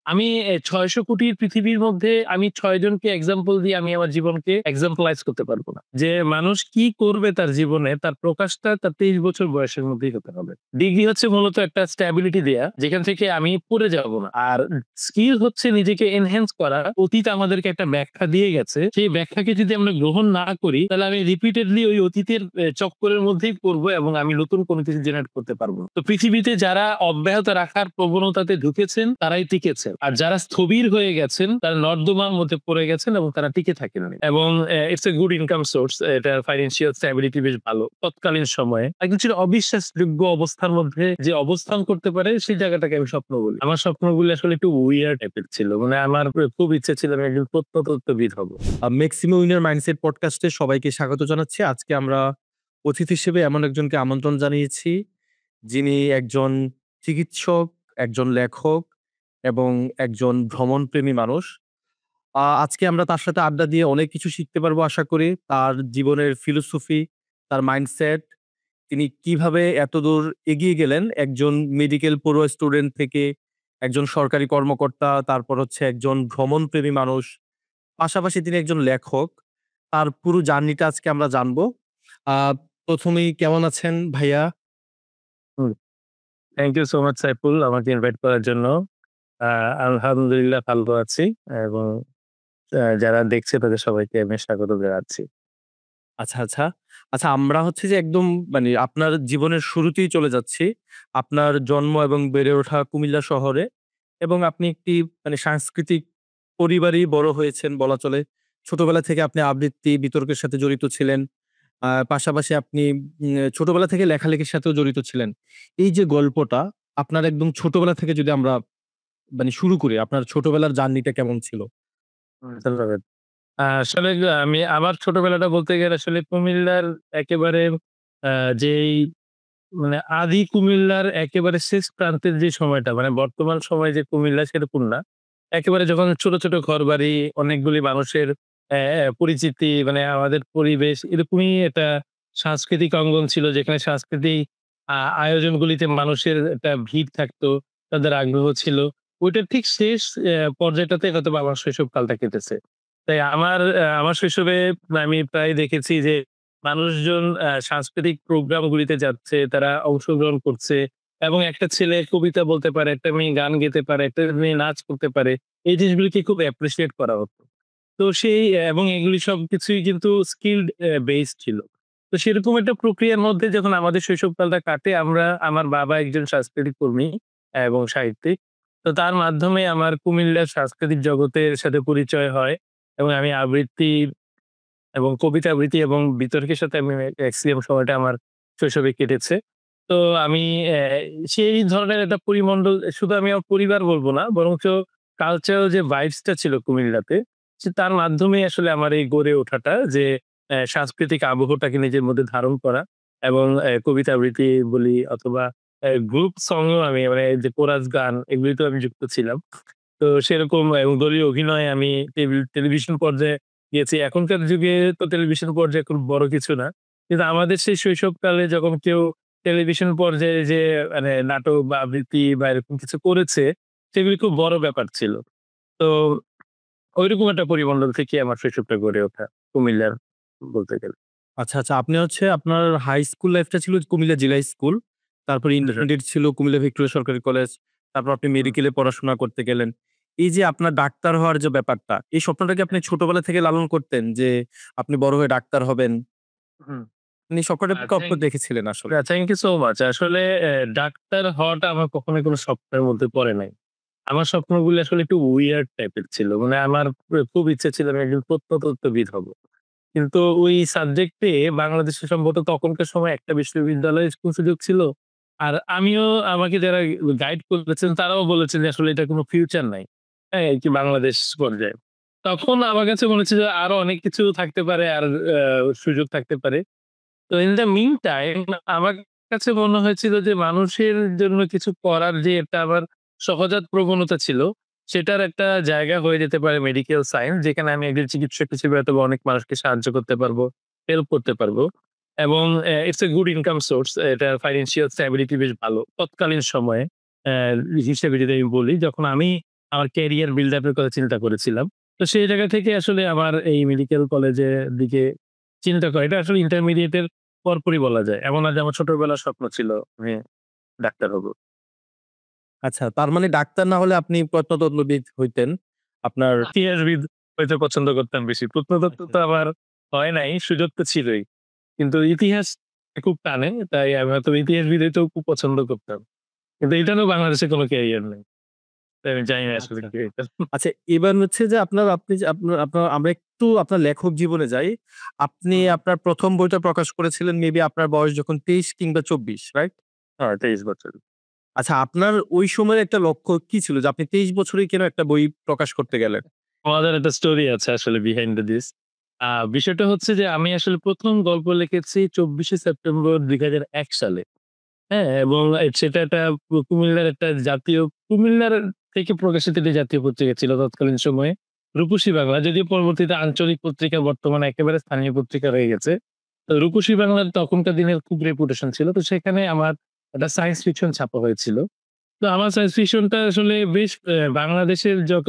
আমি ৬০০ কোটির পৃথিবীর মধ্যে আমি ৬ জনকে এক্সাম্পল দিয়ে আমি আমার জীবনকে এক্সাম্পলাইজ করতে পারব না। যে মানুষ কি করবে তার জীবনে তার প্রকাশটা তার ২৩ বছর বয়সের মধ্যেই হতে হবে। ডিগ্রি হচ্ছে মূলত একটা স্ট্যাবিলিটি দেয়া যেখান থেকে আমি পড়ে যাব না। আর স্কিল হচ্ছে নিজেকে এনহ্যান্স করা। অতীত আমাদেরকে একটা ব্যাখ্যা দিয়ে গেছে। সেই ব্যাখ্যাকে যদি আমরা গ্রহণ না করি তাহলে আমি রিপিটেডলি ওই অতীতের চক্করের মধ্যেই পড়বো এবং আমি নতুন কোনো কিছু জেনারেট করতে পারবো না। তো পৃথিবীতে যারা অব্যাহত রাখার প্রবণতাতে ঢুকেছেন তারাই টিকেছেন। আর যারা স্থবির হয়ে গেছেন তারা নর্দমার মধ্যে পড়ে গেছেন এবং তারা টিকে থাকেননি। এবং it's a good income source. এটার ফাইন্যান্সিয়াল স্ট্যাবিলিটি বেশ ভালো। তৎকালীন সময়ে একজন ছিল অবিশ্বাসযোগ্য অবস্থার মধ্যে যে অবস্থান করতে পারে সেই জায়গাটাকে আমি স্বপ্ন বলি। আমার স্বপ্নগুলো আসলে একটু উইয়ার্ড টাইপের ছিল। মানে আমার খুব ইচ্ছে ছিল আমি একজন প্রত্নতত্ত্ববিদ হব। ম্যাক্সিমো উইনার মাইন্ডসেট পডকাস্টে সবাইকে স্বাগত জানাচ্ছি। আজকে আমরা অতিথি হিসেবে এমন একজনকে আমন্ত্রণ জানিয়েছি, যিনি একজন চিকিৎসক, একজন লেখক এবং একজন ভ্রমণপ্রেমী মানুষ। আজকে আমরা তার সাথে আড্ডা দিয়ে অনেক কিছু শিখতে পারবো আশা করি। তার জীবনের ফিলোসফি, তার মাইন্ডসেট, তিনি কিভাবে এতদূর এগিয়ে গেলেন একজন মেডিকেল পড়ুয়া স্টুডেন্ট থেকে একজন সরকারি কর্মকর্তা, তারপর হচ্ছে একজন ভ্রমণপ্রেমী মানুষ। পাশাপাশি তিনি একজন লেখক। তার পুরো জার্নিটা আজকে আমরা জানবো। আ ১ম এই কেমন আছেন ভাইয়া? হুম। Thank you so much Saiful আমাকে ইনভাইট করার জন্য। আ আলহামদুলিল্লাহ ভালো আছি এবং যারা দেখছে তাদের সবাইকে আমি স্বাগত জানাচ্ছি। আচ্ছা, আচ্ছা। আচ্ছা, আমরা হচ্ছে যে একদম মানে আপনার জীবনের শুরুতেই চলে যাচ্ছি। আপনার জন্ম এবং বেড়ে ওঠা কুমিল্লা শহরে এবং আপনি একটি মানে সাংস্কৃতিক পরিবারেই বড় হয়েছেন বলা চলে। ছোটবেলা থেকে আপনি আবৃত্তি, বিতর্কের সাথে জড়িত ছিলেন। পাশাপাশি আপনি ছোটবেলা থেকে লেখালেখির সাথেও জড়িত ছিলেন। এই যে গল্পটা আপনার একদম ছোটবেলা থেকে যদি আমরা মানে শুরু করি, আপনার ছোটবেলার জার্নিটা কেমন ছিল? ধন্যবাদ। আসলে আমি আমার ছোটবেলাটা বলতে গেলে আসলে কুমিল্লার একেবারে আ যেই মানে আদি কুমিল্লার একেবারে শেষ প্রান্তের যে সময়টা মানে বর্তমান সময়ে যে কুমিল্লা সেরকম না। একেবারে যখন ছোট, ছোট ঘরবাড়ি অনেকগুলি মানুষের পরিচিতি মানে আমাদের পরিবেশ এরকমই একটা সাংস্কৃতিক অঙ্গন ছিল যেখানে সাংস্কৃতিক আয়োজনগুলিতে মানুষের একটা ভিড় থাকতো, তাদের আগ্রহ ছিল। ওইটার ঠিক শেষ পর্যায়টাতে হয়তোবা আমার শৈশবকালটা কেটেছে। তাই আমার শৈশবে আমি প্রায় দেখেছি যে মানুষজন সাংস্কৃতিক প্রোগ্রাম গুলিতে যাচ্ছে, তারা অংশগ্রহণ করছে এবং একটা ছেলে কবিতা বলতে পারে, একটা মেয়ে গান গেতে পারে, একটা মেয়ে নাচ করতে পারে। এই জিনিসগুলিকে খুব অ্যাপ্রিশিয়েট করা হতো। তো সেই এবং এগুলি সবকিছুই কিন্তু স্কিলড বেসড ছিল। তো সেরকম একটা প্রক্রিয়ার মধ্যে যখন আমাদের শৈশবকালটা কাটে আমার বাবা একজন সাংস্কৃতিক কর্মী এবং সাহিত্যিক। তো তার মাধ্যমে আমার কুমিল্লার সাংস্কৃতিক জগতের সাথে পরিচয় হয় এবং আমি আবৃত্তি এবং কবিতা আবৃত্তি এবং বিতর্কের সাথে আমি মেক্সিমাম সময়টা আমার শৈশবে কেটেছে। তো আমি সেই ধরনের একটা পরিমণ্ডল শুধু আমি আমার পরিবার বলব না, বরঞ্চ কালচারাল যে ভাইবস টা ছিল কুমিল্লাতে, তার মাধ্যমেই আসলে আমার এই গড়ে ওঠাটা যে সাংস্কৃতিক আবহটাকে নিজের মধ্যে ধারণ করা এবং কবিতা আবৃত্তি বলি অথবা গ্রুপ সং ও আমি মানে যে কোরাস গান এগুলিতেও আমি যুক্ত ছিলাম। তো সেরকম এবং দলীয় অভিনয়ে আমি টেলিভিশন পর্যায়ে গেছি। এখনকার যুগে তো টেলিভিশন পর্যায়ে খুব বড় কিছু না। কিন্তু আমাদের সেই শৈশবকালে যখন কেউ টেলিভিশন পর্যায়ে যে মানে নাটক বা আবৃত্তি বা এরকম কিছু করেছে, সেগুলি খুব বড় ব্যাপার ছিল। তো ঐরকম একটা পরিমণ্ডল থেকে আমার শৈশবটা গড়ে ওঠা কুমিল্লার বলতে গেলে। আচ্ছা, আচ্ছা। আপনি হচ্ছে আপনার হাই স্কুল লাইফটা ছিল কুমিল্লা জিলা স্কুল। তারপর হুম, হুম, ইন্টারমিডিয়েট ছিল কুমিল্লা ভিক্টোরিয়া সরকারি কলেজ। তারপর আপনি হুম, মেডিকেলে পড়াশোনা করতে গেলেন। এই যে আপনার ডাক্তার হওয়ার যে ব্যাপারটা, এই স্বপ্নটা কি আপনি ছোটবেলা থেকে লালন করতেন যে আপনি বড় হয়ে ডাক্তার হবেন? হুম। মানে স্বপ্নটা কখন থ্যাংক দেখেছিলেন আসলে? Thank you so much. আসলে ডাক্তার হওয়াটা আমার কখনোই কোনো স্বপ্নের মধ্যে পড়ে নাই। আমার স্বপ্নগুলো আসলে একটু উইয়ার্ড টাইপের ছিল। মানে আমার খুব ইচ্ছে ছিল আমি একজন প্রত্নতত্ত্ববিদ হব। কিন্তু ওই সাবজেক্টে বাংলাদেশে সম্ভবত তখনকার সময় একটা বিশ্ববিদ্যালয়ে স্কুল সুযোগ ছিল। আর আমাকে যারা গাইড করেছেন তারাও বলেছেন যে আসলে এটা কোনো ফিউচার নাই। হ্যাঁ? কি বাংলাদেশ পর্যায়ে। তখন আমার কাছে মনে হচ্ছে যে আরো অনেক কিছু থাকতে পারে আর আ সুযোগ থাকতে পারে। তো ইন দ্যা মিন টাইম আমার কাছে মনে হয়েছিল যে মানুষের জন্য কিছু করার যে একটা আমার সহজাত প্রবণতা ছিল, সেটার একটা জায়গা হয়ে যেতে পারে মেডিকেল সায়েন্স যেখানে আমি একজন চিকিৎসক হিসেবে হয়তোবা অনেক মানুষকে সাহায্য করতে পারবো, হেল্প করতে পারবো। এবং it's a good income source. এটার ফাইন্যান্সিয়াল স্ট্যাবিলিটি বেশ ভালো। তৎকালীন সময়ে হিসেবে যদি আমি বলি যখন আমি আমার ক্যারিয়ার বিল্ড আপ এর কথা চিন্তা করেছিলাম। তো সেই জায়গা থেকে আসলে আমার এই মেডিকেল কলেজের দিকে চিন্তা করা, এটা আসলে ইন্টারমিডিয়েট এর পরপরই বলা যায়। এমন না যে আমার ছোটবেলার স্বপ্ন ছিল আমি ডাক্তার হব। আচ্ছা, তার মানে ডাক্তার না হলে আপনি প্রত্নতত্ত্ববিদ হইতেন। আপনার ইতিহাসবিদ হইতে পছন্দ করতাম বেশি। প্রত্নতত্ত্ব আচ্ছা, তো আমার হয় নাই, সুযোগ তো ছিলই। কিন্তু ইতিহাস খুব টানে। তাই আমি হয়তো ইতিহাসবিদ হইতেও খুব পছন্দ করতাম। কিন্তু এটারও বাংলাদেশে কোনো ক্যারিয়ার নেই। তাই আমি জানি না আসলে আচ্ছা। কি এটা। আচ্ছা, এবার হচ্ছে যে আপনি যে আপনার আমরা একটু আপনার লেখক জীবনে যাই। আপনি হুম। আপনার ১ম বইটা প্রকাশ করেছিলেন মেবি আপনার বয়স যখন ২৩ কিংবা ২৪, রাইট? হ্যাঁ, ২৩ বছর। আচ্ছা, আপনার ওই সময়ের একটা লক্ষ্য কি ছিল যে আপনি ২৩ বছরেই কেন একটা বই প্রকাশ করতে গেলেন? মজার একটা স্টোরি আছে আসলে বিহাইন্ড দিস। আ বিষয়টা হচ্ছে যে আমি আসলে ১ম গল্প লিখেছি ২৪শে সেপ্টেম্বর ২০০১ সালে। হ্যাঁ? এবং সেটা একটা কুমিল্লার একটা জাতীয়, কুমিল্লার থেকে প্রকাশিত একটি জাতীয় পত্রিকা ছিল তৎকালীন সময়ে। রূপসী বাংলা, যদিও পরবর্তীতে আঞ্চলিক পত্রিকা বর্তমানে একেবারে স্থানীয় পত্রিকা হয়ে গেছে। তো রূপসী বাংলার তখনকার দিনের খুব রেপুটেশন ছিল। তো সেখানে আমার একটা সায়েন্স ফিকশন ছাপা হয়েছিল। তো আমার সায়েন্স ফিকশনটা আসলে বেশ বাংলাদেশের যত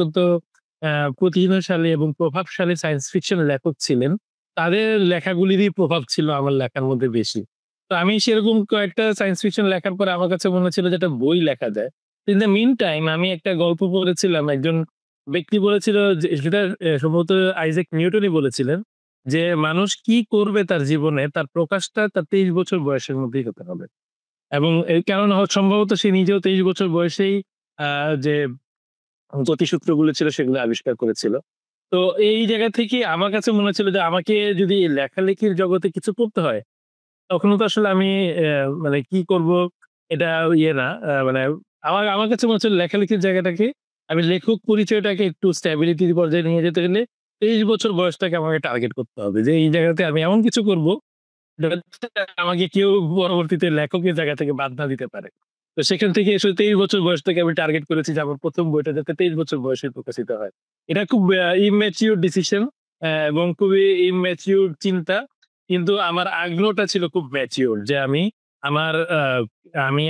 আ প্রতিভাশালী এবং প্রভাবশালী সায়েন্স ফিকশন লেখক ছিলেন, তাদের লেখাগুলিরই প্রভাব ছিল আমার লেখার মধ্যে বেশি। তো আমি সেরকম কয়েকটা সায়েন্স ফিকশন লেখার পরে আমার কাছে মনে হচ্ছিল যে একটা বই লেখা যায়। ইন দ্যা মিন টাইম আমি একটা গল্প পড়েছিলাম। একজন ব্যক্তি বলেছিল যে সেটা সম্ভবত আইজ্যাক নিউটনই বলেছিলেন যে, "মানুষ কি করবে তার জীবনে তার প্রকাশটা তার ২৩ বছর বয়সের মধ্যেই হতে হবে।" এবং এর কারণ সম্ভবত সে নিজেও ২৩ বছর বয়সেই আ যে গতিসূত্রগুলো ছিল সেগুলো আবিষ্কার করেছিল। তো এই জায়গা থেকে আমার কাছে মনে হচ্ছিল যে আমাকে যদি লেখালেখির জগতে কিছু করতে হয়, তখনও তো আসলে আমি মানে কি করব এটা ইয়ে না। মানে আমার কাছে মনে হচ্ছিল লেখালেখির জায়গাটাকে আমি লেখক পরিচয়টাকে একটু স্ট্যাবিলিটির পর্যায়ে নিয়ে যেতে গেলে ২৩ বছর বয়সটাকে আমাকে টার্গেট করতে হবে। যে এই জায়গাতে আমি এমন কিছু করব যাতে আমাকে কেউ পরবর্তীতে লেখকের জায়গা থেকে বাদ না দিতে পারে। তো সেখান থেকে আসলে ২৩ বছর বয়স থেকে আমি টার্গেট করেছি যে আমার ১ম বইটা যাতে ২৩ বছর বয়সে প্রকাশিত হয়। এটা খুব immature ডিসিশন এবং খুবই immature চিন্তা। কিন্তু আমার আগ্রহটা ছিল খুব ম্যাচিউর যে আমি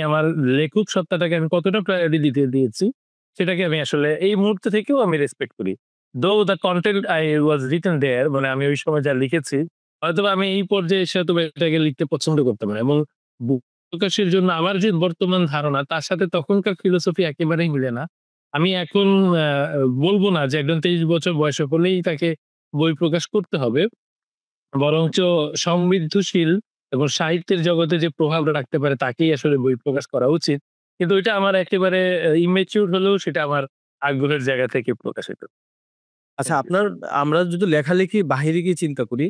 আমার লেখক সত্তাটাকে আমি কতটা প্রায়োরিটি দিয়েছি সেটাকে আমি আসলে এই মুহূর্তে থেকেও আমি রেসপেক্ট করি। Though the content I was written there, মানে আমি ওই সময় যা লিখেছি হয়তোবা আমি এই পর্যায়ে এসে হয়তোবা এটাকে লিখতে পছন্দ করতাম না এবং প্রকাশের জন্য আমার যে বর্তমান ধারণা তার সাথে তখনকার ফিলোসফি একেবারেই মিলে না। আমি এখন আ বলব না যে একজন ২৩ বছর বয়সে হলেই তাকে বই প্রকাশ করতে হবে। বরঞ্চ সমৃদ্ধশীল এবং সাহিত্যের জগতে যে প্রভাবটা রাখতে পারে তাকেই আসলে বই প্রকাশ করা উচিত। কিন্তু ওইটা আমার একেবারে immature হলেও সেটা আমার আগ্রহের জায়গা থেকে প্রকাশিত। আচ্ছা, থ্যাংক ইউ। আপনার আমরা যদি লেখালেখি বাহিরে গিয়ে চিন্তা করি,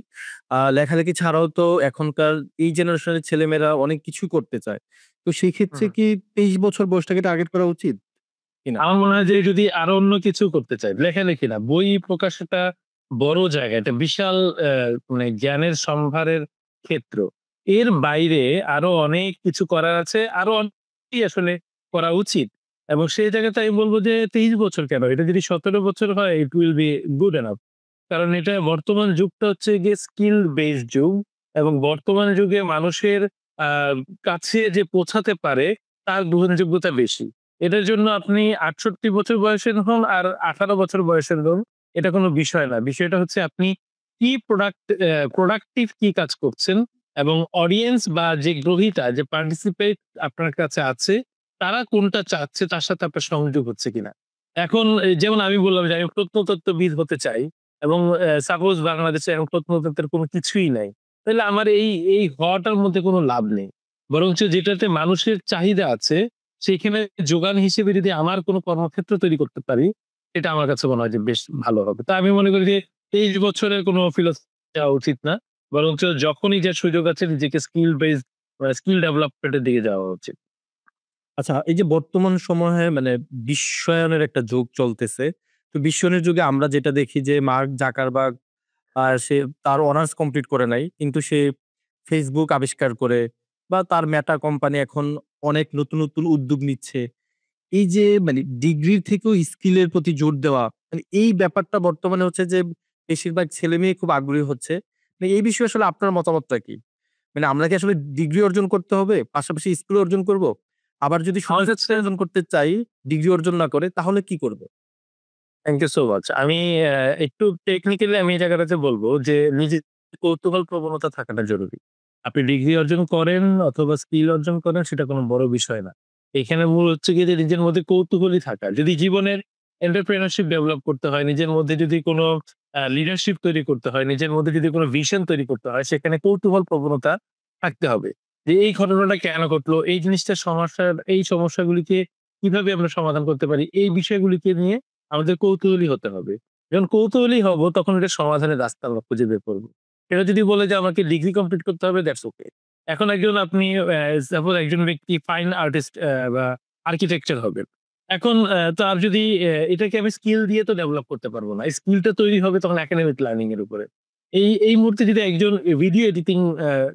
লেখালেখি ছাড়াও তো এখনকার এই জেনারেশনের ছেলেমেয়েরা অনেক কিছু করতে চায়। তো সেই ক্ষেত্রে হুম। কি ২৩ বছর বয়সটাকে টার্গেট করা উচিত কিনা? আমার মনে হয় যে যদি আরো অন্য কিছু করতে চায়, লেখালেখি না, বই প্রকাশ একটা বড় জায়গা। এটা বিশাল মানে জ্ঞানের সম্ভারের ক্ষেত্র। এর বাইরে আরো অনেক কিছু করার আছে। আরো অনেকই আসলে করা উচিত। এবং সেই জায়গাতে আমি বলব যে ২৩ বছর কেন? এটা যদি ১৭ বছর হয় it will be good enough. কারণ এটা বর্তমান যুগটা হচ্ছে গিয়ে স্কিল বেসড যুগ এবং বর্তমান যুগে মানুষের আ কাছে যে পৌঁছাতে পারে তার গ্রহণযোগ্যতা বেশি। এটার জন্য আপনি ৬৮ বছর বয়সের হন আর ১৮ বছর বয়সের হন, এটা কোনো বিষয় না। বিষয়টা হচ্ছে আপনি কি প্রোডাক্টিভ কি কাজ করছেন এবং অডিয়েন্স বা যে গ্রহীতা যে পার্টিসিপেট আপনার কাছে আছে, তারা কোনটা চাচ্ছে তার সাথে আপনার সংযোগ হচ্ছে কিনা। এখন যেমন আমি বললাম যে আমি প্রত্নতত্ত্ববিদ হতে চাই এবং সাপোজ বাংলাদেশে এখন প্রত্নতত্ত্বের কোনো কিছুই নাই। তাইলে আমার এই হওয়াটার মধ্যে কোনো লাভ নেই। বরঞ্চ যেটাতে মানুষের চাহিদা আছে সেইখানে যোগান হিসেবে যদি আমার কোনো কর্মক্ষেত্র তৈরি করতে পারি, এটা আমার কাছে মনে হয় যে বেশ ভালো হবে। তো আমি মনে করি যে ২৩ বছরের কোনো ফিলসফি যাওয়া উচিত না। বরঞ্চ যখনই যে সুযোগ আছে নিজেকে স্কিল বেসড স্কিল ডেভেলপমেন্ট এর দিকে যাওয়া উচিত। আচ্ছা, এই যে বর্তমান সময়ে মানে বিশ্বায়নের একটা যুগ চলতেছে। তো বিশ্বায়নের যুগে আমরা যেটা দেখি যে মার্ক জাকারবার্গ সে তার অনার্স কমপ্লিট করে নাই। কিন্তু সে Facebook আবিষ্কার করে বা তার মেটা কোম্পানি এখন অনেক নতুন উদ্যোগ নিচ্ছে। এই যে মানে ডিগ্রির থেকেও স্কিলের প্রতি জোর দেওয়া, মানে এই ব্যাপারটা বর্তমানে হচ্ছে যে বেশিরভাগ ছেলেমেয়ে খুব আগ্রহী হচ্ছে। মানে এই বিষয়ে আসলে আপনার মতামতটা কি? মানে আমরা কি আসলে ডিগ্রি অর্জন করতে হবে? পাশাপাশি স্কিল অর্জন করব? আবার যদি শুধু আমার কাছে স্কিল অর্জন করতে চাই, ডিগ্রি অর্জন না করে তাহলে কি করব? Thank you so much. আমি একটু টেকনিক্যালি আমি এই জায়গাটাতে বলবো যে নিজের কৌতূহল প্রবণতা থাকাটা জরুরি। আপনি ডিগ্রি অর্জন করেন অথবা স্কিল অর্জন করেন সেটা কোনো বড় বিষয় না। এখানে মূল হচ্ছে গিয়ে যে নিজের মধ্যে কৌতূহলী থাকা। যদি জীবনের এন্টারপ্রেনারশিপ ডেভেলপ করতে হয়, নিজের মধ্যে যদি কোনো লিডারশিপ তৈরি করতে হয়, নিজের মধ্যে যদি কোনো ভিশন তৈরি করতে হয়, সেখানে কৌতূহল প্রবণতা থাকতে হবে। যে এই ঘটনাটা কেন ঘটলো? এই জিনিসটার এই সমস্যাগুলিকে কিভাবে আমরা সমাধান করতে পারি? এই বিষয়গুলিকে নিয়ে আমাদের কৌতূহলী হতে হবে। যখন কৌতূহলী হব তখন এটার সমাধানের রাস্তা আমরা খুঁজে বের করব। সেটা যদি বলে যে আমাকে ডিগ্রি কমপ্লিট করতে হবে, দ্যাটস ওকে। এখন একজন আপনি সাপোজ একজন ব্যক্তি ফাইন আর্টিস্ট বা আর্কিটেকচার হবেন। এখন তার যদি এটাকে আমি স্কিল দিয়ে তো ডেভেলপ করতে পারব না। এই স্কিলটা তৈরি হবে তখন একাডেমিক লার্নিং এর উপরে। এই মুহূর্তে যদি একজন ভিডিও এডিটিং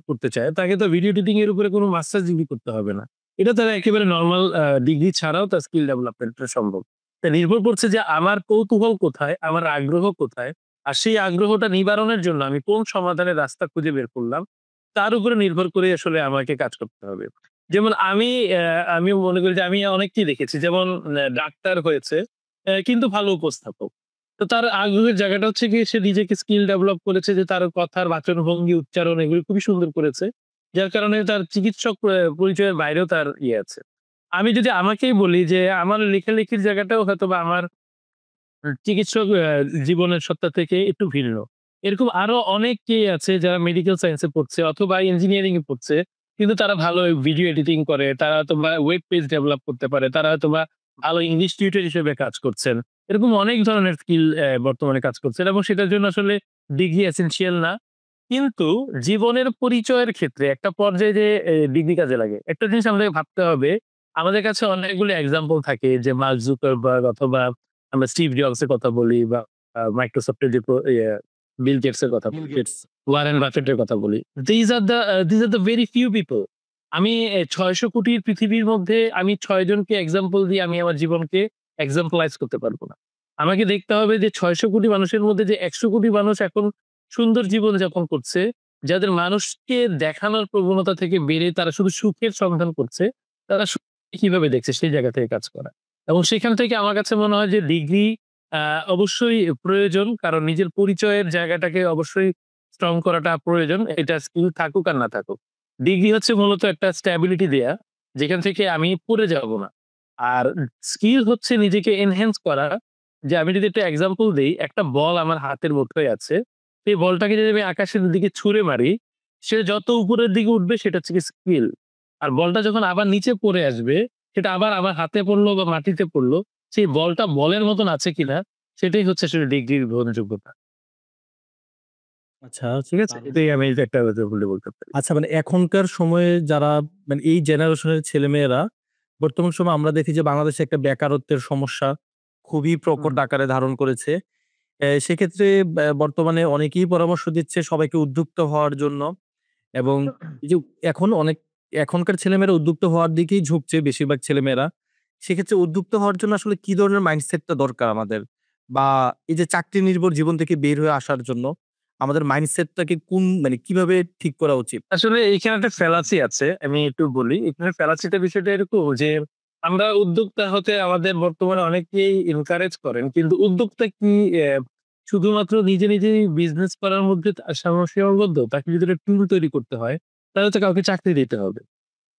করতে চায়, তাকে তো ভিডিও এডিটিং এর উপরে কোনো মাস্টার্স ডিগ্রি করতে হবে না। এটা তারা একেবারে নরমাল ডিগ্রি ছাড়াও তার স্কিল ডেভেলপমেন্টটা সম্ভব। তা নির্ভর করছে যে আমার কৌতূহল কোথায়, আমার আগ্রহ কোথায়? আর সেই আগ্রহটা নিবারণের জন্য আমি কোন সমাধানের রাস্তা খুঁজে বের করলাম, তার উপরে নির্ভর করে আসলে আমাকে কাজ করতে হবে। যেমন আমি মনে করি যে আমি অনেককেই দেখেছি যেমন ডাক্তার হয়েছে কিন্তু ভালো উপস্থাপক। তো তার আগ্রহের জায়গাটা হচ্ছে গিয়ে সে নিজেকে স্কিল ডেভেলপ করেছে যে তার কথার বাচনভঙ্গি, উচ্চারণ এগুলো খুবই সুন্দর করেছে। যার কারণে তার চিকিৎসক পরিচয়ের বাইরেও তার ইয়ে আছে। আমি যদি আমাকেই বলি যে আমার লেখালেখির জায়গাটাও হয়তোবা আমার চিকিৎসক জীবনের সত্তা থেকে একটু ভিন্ন। এরকম আরো অনেকেই আছে যারা মেডিকেল সায়েন্স এ পড়ছে অথবা ইঞ্জিনিয়ারিং এ পড়ছে। কিন্তু তারা ভালো ভিডিও এডিটিং করে, তারা হয়তোবা ওয়েব পেজ ডেভেলপ করতে পারে, তারা হয়তোবা ভালো ইংলিশ টিউটর হিসেবে কাজ করছেন। এরকম অনেক ধরনের স্কিল বর্তমানে কাজ করছেন এবং সেটার জন্য আসলে ডিগ্রি এসেনশিয়াল না। কিন্তু জীবনের পরিচয়ের ক্ষেত্রে একটা পর্যায়ে যে ডিগ্রি কাজে লাগে। একটা জিনিস আমাদেরকে ভাবতে হবে, আমাদের কাছে অনেকগুলো এক্সাম্পল থাকে যে মার্ক জুকারবার্গ অথবা আমরা স্টিভ জবস এর কথা বলি বা মাইক্রোসফট এর যে বিল গেটস এর কথা বলি, ওয়ারেন বাফেট এর কথা বলি। This are the very few people. আমি ৬০০ কোটির পৃথিবীর মধ্যে আমি ৬ জনকে এক্সাম্পল দিয়ে আমি আমার জীবনকে এক্সাম্পলাইজ করতে পারব না। আমাকে দেখতে হবে যে ৬০০ কোটি মানুষের মধ্যে যে ১০০ কোটি মানুষ এখন সুন্দর জীবন যাপন করছে, যাদের মানুষকে দেখানোর প্রবণতা থেকে বেড়ে তারা শুধু সুখের সন্ধান করছে, তারা কিভাবে দেখছে সেই জায়গা থেকে কাজ করা। এবং সেখান থেকে আমার কাছে মনে হয় যে ডিগ্রি আ অবশ্যই প্রয়োজন। কারণ নিজের পরিচয়ের জায়গাটাকে অবশ্যই স্ট্রং করাটা প্রয়োজন। এটা স্কিল থাকুক আর না থাকুক। ডিগ্রি হচ্ছে মূলত একটা স্ট্যাবিলিটি দেয়া, যেখান থেকে আমি পড়ে যাব না। আর স্কিল হচ্ছে নিজেকে এনহ্যান্স করা। যে আমি যদি একটা এক্সাম্পল দেই, একটা বল আমার হাতের মুঠোয় আছে। সেই বলটাকে যদি আমি আকাশের দিকে ছুঁড়ে মারি, সে যত উপরের দিকে উঠবে সেটা হচ্ছে গিয়ে স্কিল। আর বলটা যখন আবার নিচে পড়ে আসবে সেটা আবার আমার হাতে পড়লো বা মাটিতে পড়লো, সেই বলটা বলের মতন আছে কিনা সেটাই হচ্ছে আসলে ডিগ্রির গ্রহণযোগ্যতা। আচ্ছা, ঠিক আছে? এটাই আমি এই যে একটা বলে বলতে পারি। আচ্ছা মানে এখনকার সময়ে যারা মানে এই জেনারেশনের ছেলেমেয়েরা বর্তমান সময়ে আমরা দেখি যে বাংলাদেশে একটা বেকারত্বের সমস্যা খুবই প্রকট হুম। আকারে ধারণ করেছে। সেক্ষেত্রে বর্তমানে অনেকেই পরামর্শ দিচ্ছে সবাইকে উদ্যুক্ত হওয়ার জন্য এবং এই যে এখন অনেক এখনকার ছেলেমেয়েরা উদ্যুক্ত হওয়ার দিকেই ঝুঁকছে বেশিরভাগ ছেলেমেয়েরা। সেক্ষেত্রে উদ্যুক্ত হওয়ার জন্য আসলে কি ধরনের মাইন্ডসেটটা দরকার আমাদের? বা এই যে চাকরি নির্ভর জীবন থেকে বের হয়ে আসার জন্য আমাদের মাইন্ডসেটটাকে কোন মানে কিভাবে ঠিক করা উচিত? আসলে এইখানে একটা ফ্যালাসি আছে। আমি একটু বলি। এখানে ফ্যালাসিটা বিষয়টা এরকম যে, আমরা উদ্যোক্তা হতে আমাদের বর্তমানে অনেকেই এনকারেজ করেন। কিন্তু উদ্যোক্তা কি শুধুমাত্র নিজেই বিজনেস করার মধ্যে সীমাবদ্ধ? তাকে যদি একটা টুল তৈরি করতে হয়, তাহলে তো কাউকে চাকরি দিতে হবে।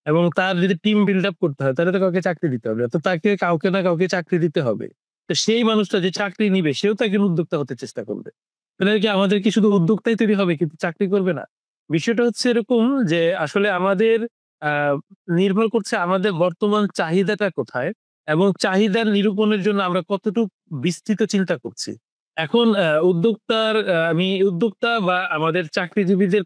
এবং তার যদি টিম বিল্ড আপ করতে হয়, তাহলে তো কাউকে চাকরি দিতে হবে। তো তাকে কাউকে না কাউকে চাকরি দিতে হবে। তো সেই মানুষটা যে চাকরি নিবে, সেও তো একজন উদ্যোক্তা হতে চেষ্টা করবে। তাহলে কি আমাদের কি শুধু উদ্যোক্তাই তৈরি হবে কিন্তু চাকরি করবে না? বিষয়টা হচ্ছে এরকম যে আসলে আমাদের আ নির্ভর করছে আমাদের বর্তমান চাহিদাটা কোথায় এবং চাহিদার নিরূপণের জন্য আমরা কতটুক বিস্তৃত চিন্তা করছি। এখন আমি উদ্যোক্তা বা আমাদের চাকরিজীবীদের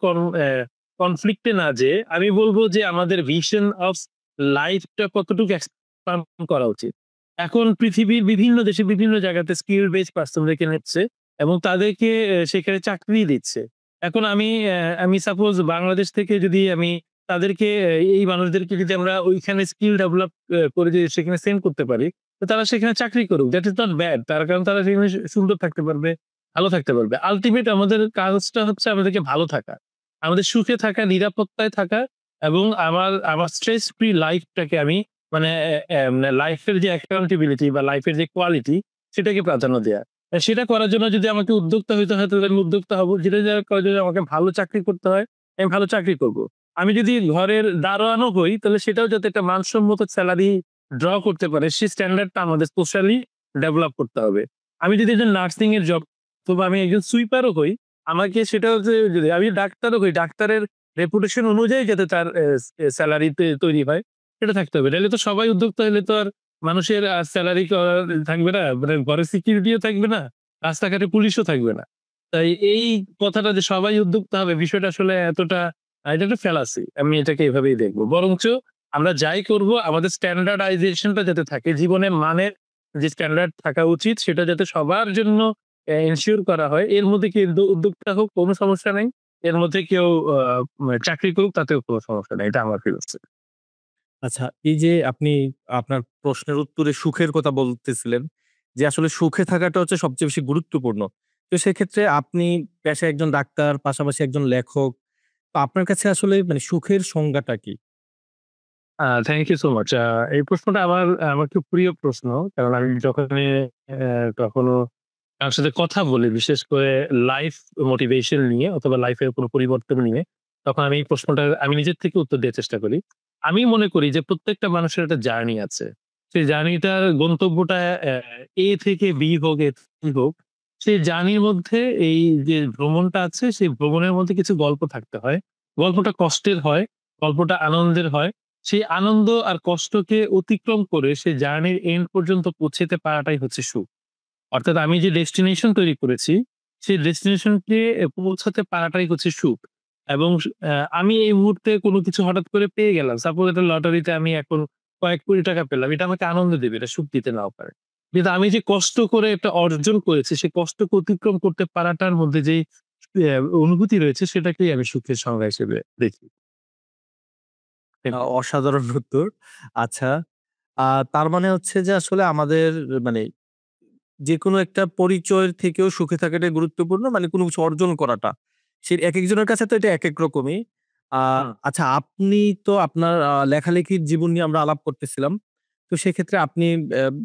কনফ্লিক্ট এ না যেয়ে আমি বলব যে আমাদের ভিশন অফ লাইফটা কতটুকু এক্সপ্যান্ড করা উচিত। এখন পৃথিবীর বিভিন্ন দেশে বিভিন্ন জায়গাতে স্কিল বেসড পারসনদেরকে নিচ্ছে এবং তাদেরকে সেখানে চাকরি দিচ্ছে। এখন আমি সাপোজ বাংলাদেশ থেকে যদি আমি তাদেরকে এই মানুষদেরকে যদি আমরা ওইখানে স্কিল ডেভেলপ করে যদি সেখানে সেন্ড করতে পারি, তো তারা সেখানে চাকরি করুক। That is not bad. তার কারণ তারা সেখানে সুন্দর থাকতে পারবে, ভালো থাকতে পারবে। আল্টিমেট আমাদের কাজটা হচ্ছে আমাদেরকে ভালো থাকা। আমাদের সুখে থাকা, নিরাপত্তায় থাকা এবং আমার স্ট্রেস ফ্রি লাইফটাকে আমি মানে মানে লাইফের যে অ্যাকাউন্টেবিলিটি বা লাইফের যে কোয়ালিটি সেটাকে প্রাধান্য দেয়া। সেটা করার জন্য যদি আমাকে উদ্যোক্তা হইতে হয় তাহলে আমি উদ্যোক্তা হব। যেটা করার জন্য আমাকে ভালো চাকরি করতে হয়, আমি ভালো চাকরি করব। আমি যদি ঘরের দারোয়ানও হই তাহলে সেটাও যাতে একটা মানসম্মত সেলারি ড্র করতে পারে সেই স্ট্যান্ডার্ডটা আমাদের সোশ্যালি ডেভেলপ করতে হবে। আমি যদি একজন নার্সিং এর জব অথবা আমি একজন সুইপারও হই, আমাকে সেটা হচ্ছে যদি আমি ডাক্তারও হই, ডাক্তারের রেপুটেশন অনুযায়ী যাতে তার সেলারি তৈরি হয় সেটা থাকতে হবে। নাহলে তো সবাই উদ্যোক্তা হলে তো আর মানুষের সেলারি থাকবে না, মানে ঘরে সিকিউরিটিও থাকবে না, রাস্তাঘাটে পুলিশও থাকবে না। তাই এই কথাটা যে সবাই উদ্যোক্তা হবে বিষয়টা আসলে এতটা এটা একটা ফ্যালাসি। আমি এটাকে এভাবেই দেখব। বরঞ্চ আমরা যাই করব আমাদের স্ট্যান্ডার্ডাইজেশনটা যাতে থাকে, জীবনের মানের যে স্ট্যান্ডার্ড থাকা উচিত সেটা যাতে সবার জন্য এনশিওর করা হয়। এর মধ্যে কেউ উদ্যোক্তা হোক কোনো সমস্যা নাই। এর মধ্যে কেউ চাকরি করুক তাতেও কোনো সমস্যা নাই। এটা আমার ফিলোসফি। আচ্ছা, এই যে আপনি আপনার প্রশ্নের উত্তরে সুখের কথা বলতেছিলেন, যে আসলে সুখে থাকাটা হচ্ছে সবচেয়ে বেশি গুরুত্বপূর্ণ। তো সেক্ষেত্রে আপনি পেশায় একজন ডাক্তার, পাশাপাশি একজন লেখক। তো আপনার কাছে আসলে মানে সুখের সংজ্ঞাটা কি? Thank you so much. এই প্রশ্নটা আমার খুব প্রিয় প্রশ্ন। কারণ আমি যখনই কখনো কারো সাথে কথা বলি, বিশেষ করে লাইফ মোটিভেশন নিয়ে অথবা লাইফের কোনো পরিবর্তন নিয়ে, তখন আমি এই প্রশ্নটা আমি নিজের থেকে উত্তর দেওয়ার চেষ্টা করি। আমি মনে করি যে প্রত্যেকটা মানুষের একটা জার্নি আছে। সেই জার্নিটার গন্তব্যটা A থেকে B হোক, A থেকে C হোক, সেই জার্নির মধ্যে এই যে ভ্রমণটা আছে, সেই ভ্রমণের মধ্যে কিছু গল্প থাকতে হয়। গল্পটা কষ্টের হয়, গল্পটা আনন্দের হয়। সেই আনন্দ আর কষ্টকে অতিক্রম করে সেই জার্নির এন্ড পর্যন্ত পৌঁছাতে পারাটাই হচ্ছে সুখ। অর্থাৎ আমি যে ডেস্টিনেশন তৈরি করেছি, সেই ডেস্টিনেশনকে পৌঁছাতে পারাটাই হচ্ছে সুখ। এবং আমি এই মুহূর্তে কোনো কিছু হঠাৎ করে পেয়ে গেলাম। সাপোজ একটা লটারিতে আমি এখন কয়েক কোটি টাকা পেলাম। এটা আমাকে আনন্দ দেবে। এটা সুখ দিতে নাও পারে। কিন্তু আমি যে কষ্ট করে এটা অর্জন করেছি, সেই কষ্টকে অতিক্রম করতে পারাটার মধ্যে যেই অনুভূতি রয়েছে সেটাকেই আমি সুখের সংজ্ঞা হিসেবে দেখি। অসাধারণ উত্তর। আচ্ছা, আ তার মানে হচ্ছে যে আসলে আমাদের মানে যেকোনো একটা পরিচয়ের থেকেও সুখে থাকাটাই গুরুত্বপূর্ণ। মানে কোনো কিছু অর্জন করাটা। সে একেকজনের কাছে তো এটা একেক রকমই। আ হুম। আচ্ছা, আপনি তো আপনার লেখালেখির জীবন নিয়ে আমরা আলাপ করতেছিলাম। তো সেক্ষেত্রে আপনি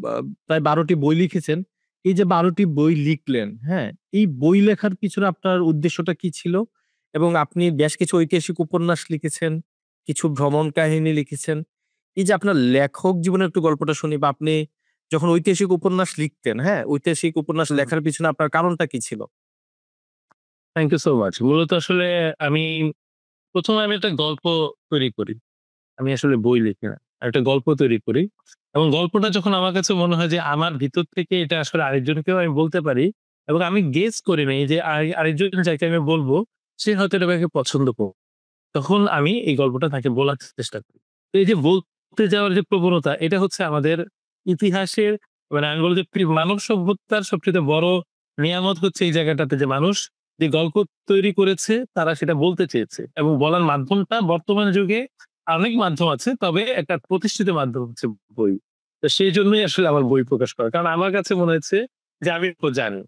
বা প্রায় ১২ টি বই লিখেছেন। এই যে ১২ টি বই লিখলেন, হ্যাঁ? এই বই লেখার পিছনে আপনার উদ্দেশ্যটা কি ছিল? এবং আপনি বেশ কিছু ঐতিহাসিক উপন্যাস লিখেছেন, কিছু ভ্রমণ কাহিনী লিখেছেন। এই যে আপনার লেখক জীবনের একটু গল্পটা শুনি, বা আপনি যখন ঐতিহাসিক উপন্যাস লিখতেন, হ্যাঁ? ঐতিহাসিক উপন্যাস হুম। লেখার পিছনে আপনার কারণটা কি ছিল? Thank you so much. মূলত আসলে আমি ১ম এ আমি একটা গল্প তৈরি করি। আমি আসলে বই লিখি না। একটা গল্প তৈরি করি। এবং গল্পটা যখন আমার কাছে মনে হয় যে আমার ভিতর থেকে এটা আসলে আরেকজনকেও আমি বলতে পারি এবং আমি গেস করি নাই যে আরেকজন যাকে আমি বলবো সে হয়তো এটা আমাকে পছন্দ করবে। তখন আমি এই গল্পটা তাকে বলার চেষ্টা করি। তো এই যে বলতে যাওয়ার যে প্রবণতা এটা হচ্ছে আমাদের ইতিহাসের মানে আমি বলব যে মানব সভ্যতার সবচাইতে বড় নিয়ামত হচ্ছে এই জায়গাটাতে যে মানুষ যে গল্প তৈরি করেছে তারা সেটা বলতে চেয়েছে এবং বলার মাধ্যমটা বর্তমান যুগে অনেক মাধ্যম আছে তবে একটা প্রতিষ্ঠিত মাধ্যম হচ্ছে বই। তো সেইজন্যই আসলে আমার বই প্রকাশ করা। কারণ আমার কাছে মনে হয়েছে যে আমি জানি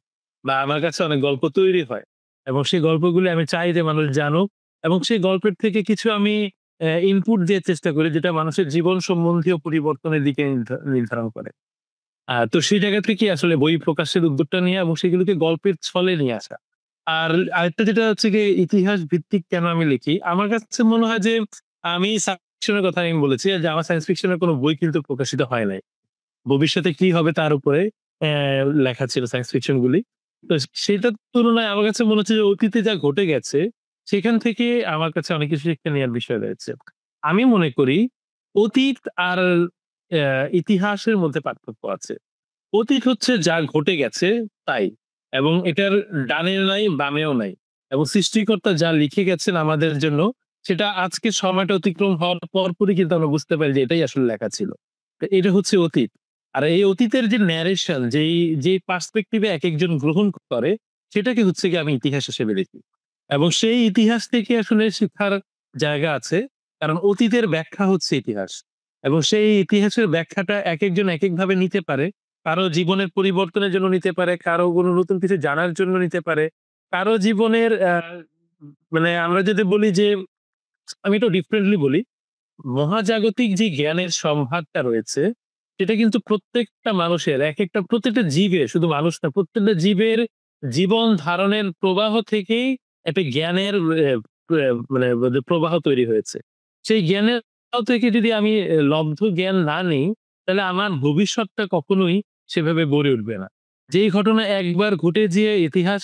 বা আমার কাছে অনেক গল্প তৈরি হয় এবং সেই গল্পগুলি আমি চাই যে মানুষ জানুক এবং সেই গল্পের থেকে কিছু আমি ইনপুট দেয়ার চেষ্টা করি যেটা মানুষের জীবন সম্বন্ধীয় পরিবর্তনের দিকে নির্ধারণ করে। তো সেই জায়গা থেকে আসলে বই প্রকাশের উদ্যোগটা নেয়া এবং সেগুলোকে গল্পের ছলে নিয়ে আসা। আর আরেকটা যেটা হচ্ছে গিয়ে ইতিহাস ভিত্তিক কেন আমি লিখি? আমার কাছে মনে হয় যে আমি সায়েন্স ফিকশন এর কথা আমি বলেছি যে আমার সায়েন্স ফিকশন এর কোন বই কিন্তু প্রকাশিত হয় নাই। ভবিষ্যতে কি হবে তার উপরে লেখা ছিল সায়েন্স ফিকশন গুলি। তো সেটার তুলনায় আমার কাছে মনে হচ্ছে যে অতীতে যা ঘটে গেছে, সেখান থেকে আমার কাছে অনেক কিছু শিক্ষা নেয়ার বিষয় রয়েছে। আমি মনে করি অতীত আর ইতিহাসের মধ্যে পার্থক্য আছে। অতীত হচ্ছে যা ঘটে গেছে তাই। এবং এটার ডানেও নাই, বামেও নাই। এবং সৃষ্টিকর্তা যা লিখে গেছেন আমাদের জন্য, সেটা আজকের সময়টা অতিক্রম হওয়ার পরপরই কিন্তু আমরা বুঝতে পারি যে এটাই আসলে লেখা ছিল। তো এটা হচ্ছে অতীত। আর এই অতীতের যে ন্যারেশন যেই পার্সপেক্টিভ এ একেকজন গ্রহণ করে, সেটাকে হচ্ছে গিয়ে আমি ইতিহাস হিসেবে দেখি। এবং সেই ইতিহাস থেকে আসলে শিক্ষার জায়গা আছে। কারণ অতীতের ব্যাখ্যা হচ্ছে ইতিহাস। এবং সেই ইতিহাসের ব্যাখ্যাটা একেকজন একেকভাবে নিতে পারে। কারো জীবনের পরিবর্তনের জন্য নিতে পারে, কারো কোনো নতুন কিছু জানার জন্য নিতে পারে। কারো জীবনের মানে আমরা যদি বলি যে আমি একটু ডিফারেন্টলি বলি, মহাজাগতিক যে জ্ঞানের সম্ভারটা রয়েছে, সেটা কিন্তু প্রত্যেকটা মানুষের একেকটা প্রত্যেকটা জীবের, শুধু মানুষ না, প্রত্যেকটা জীবের জীবন ধারণের প্রবাহ থেকেই একটা জ্ঞানের মানে প্রবাহ তৈরি হয়েছে। সেই জ্ঞানের প্রবাহ থেকে যদি আমি লব্ধ জ্ঞান না নেই, তাহলে আমার ভবিষ্যৎটা কখনোই সেভাবে গড়ে উঠবে না। যেই ঘটনা একবার ঘটে যেয়ে ইতিহাস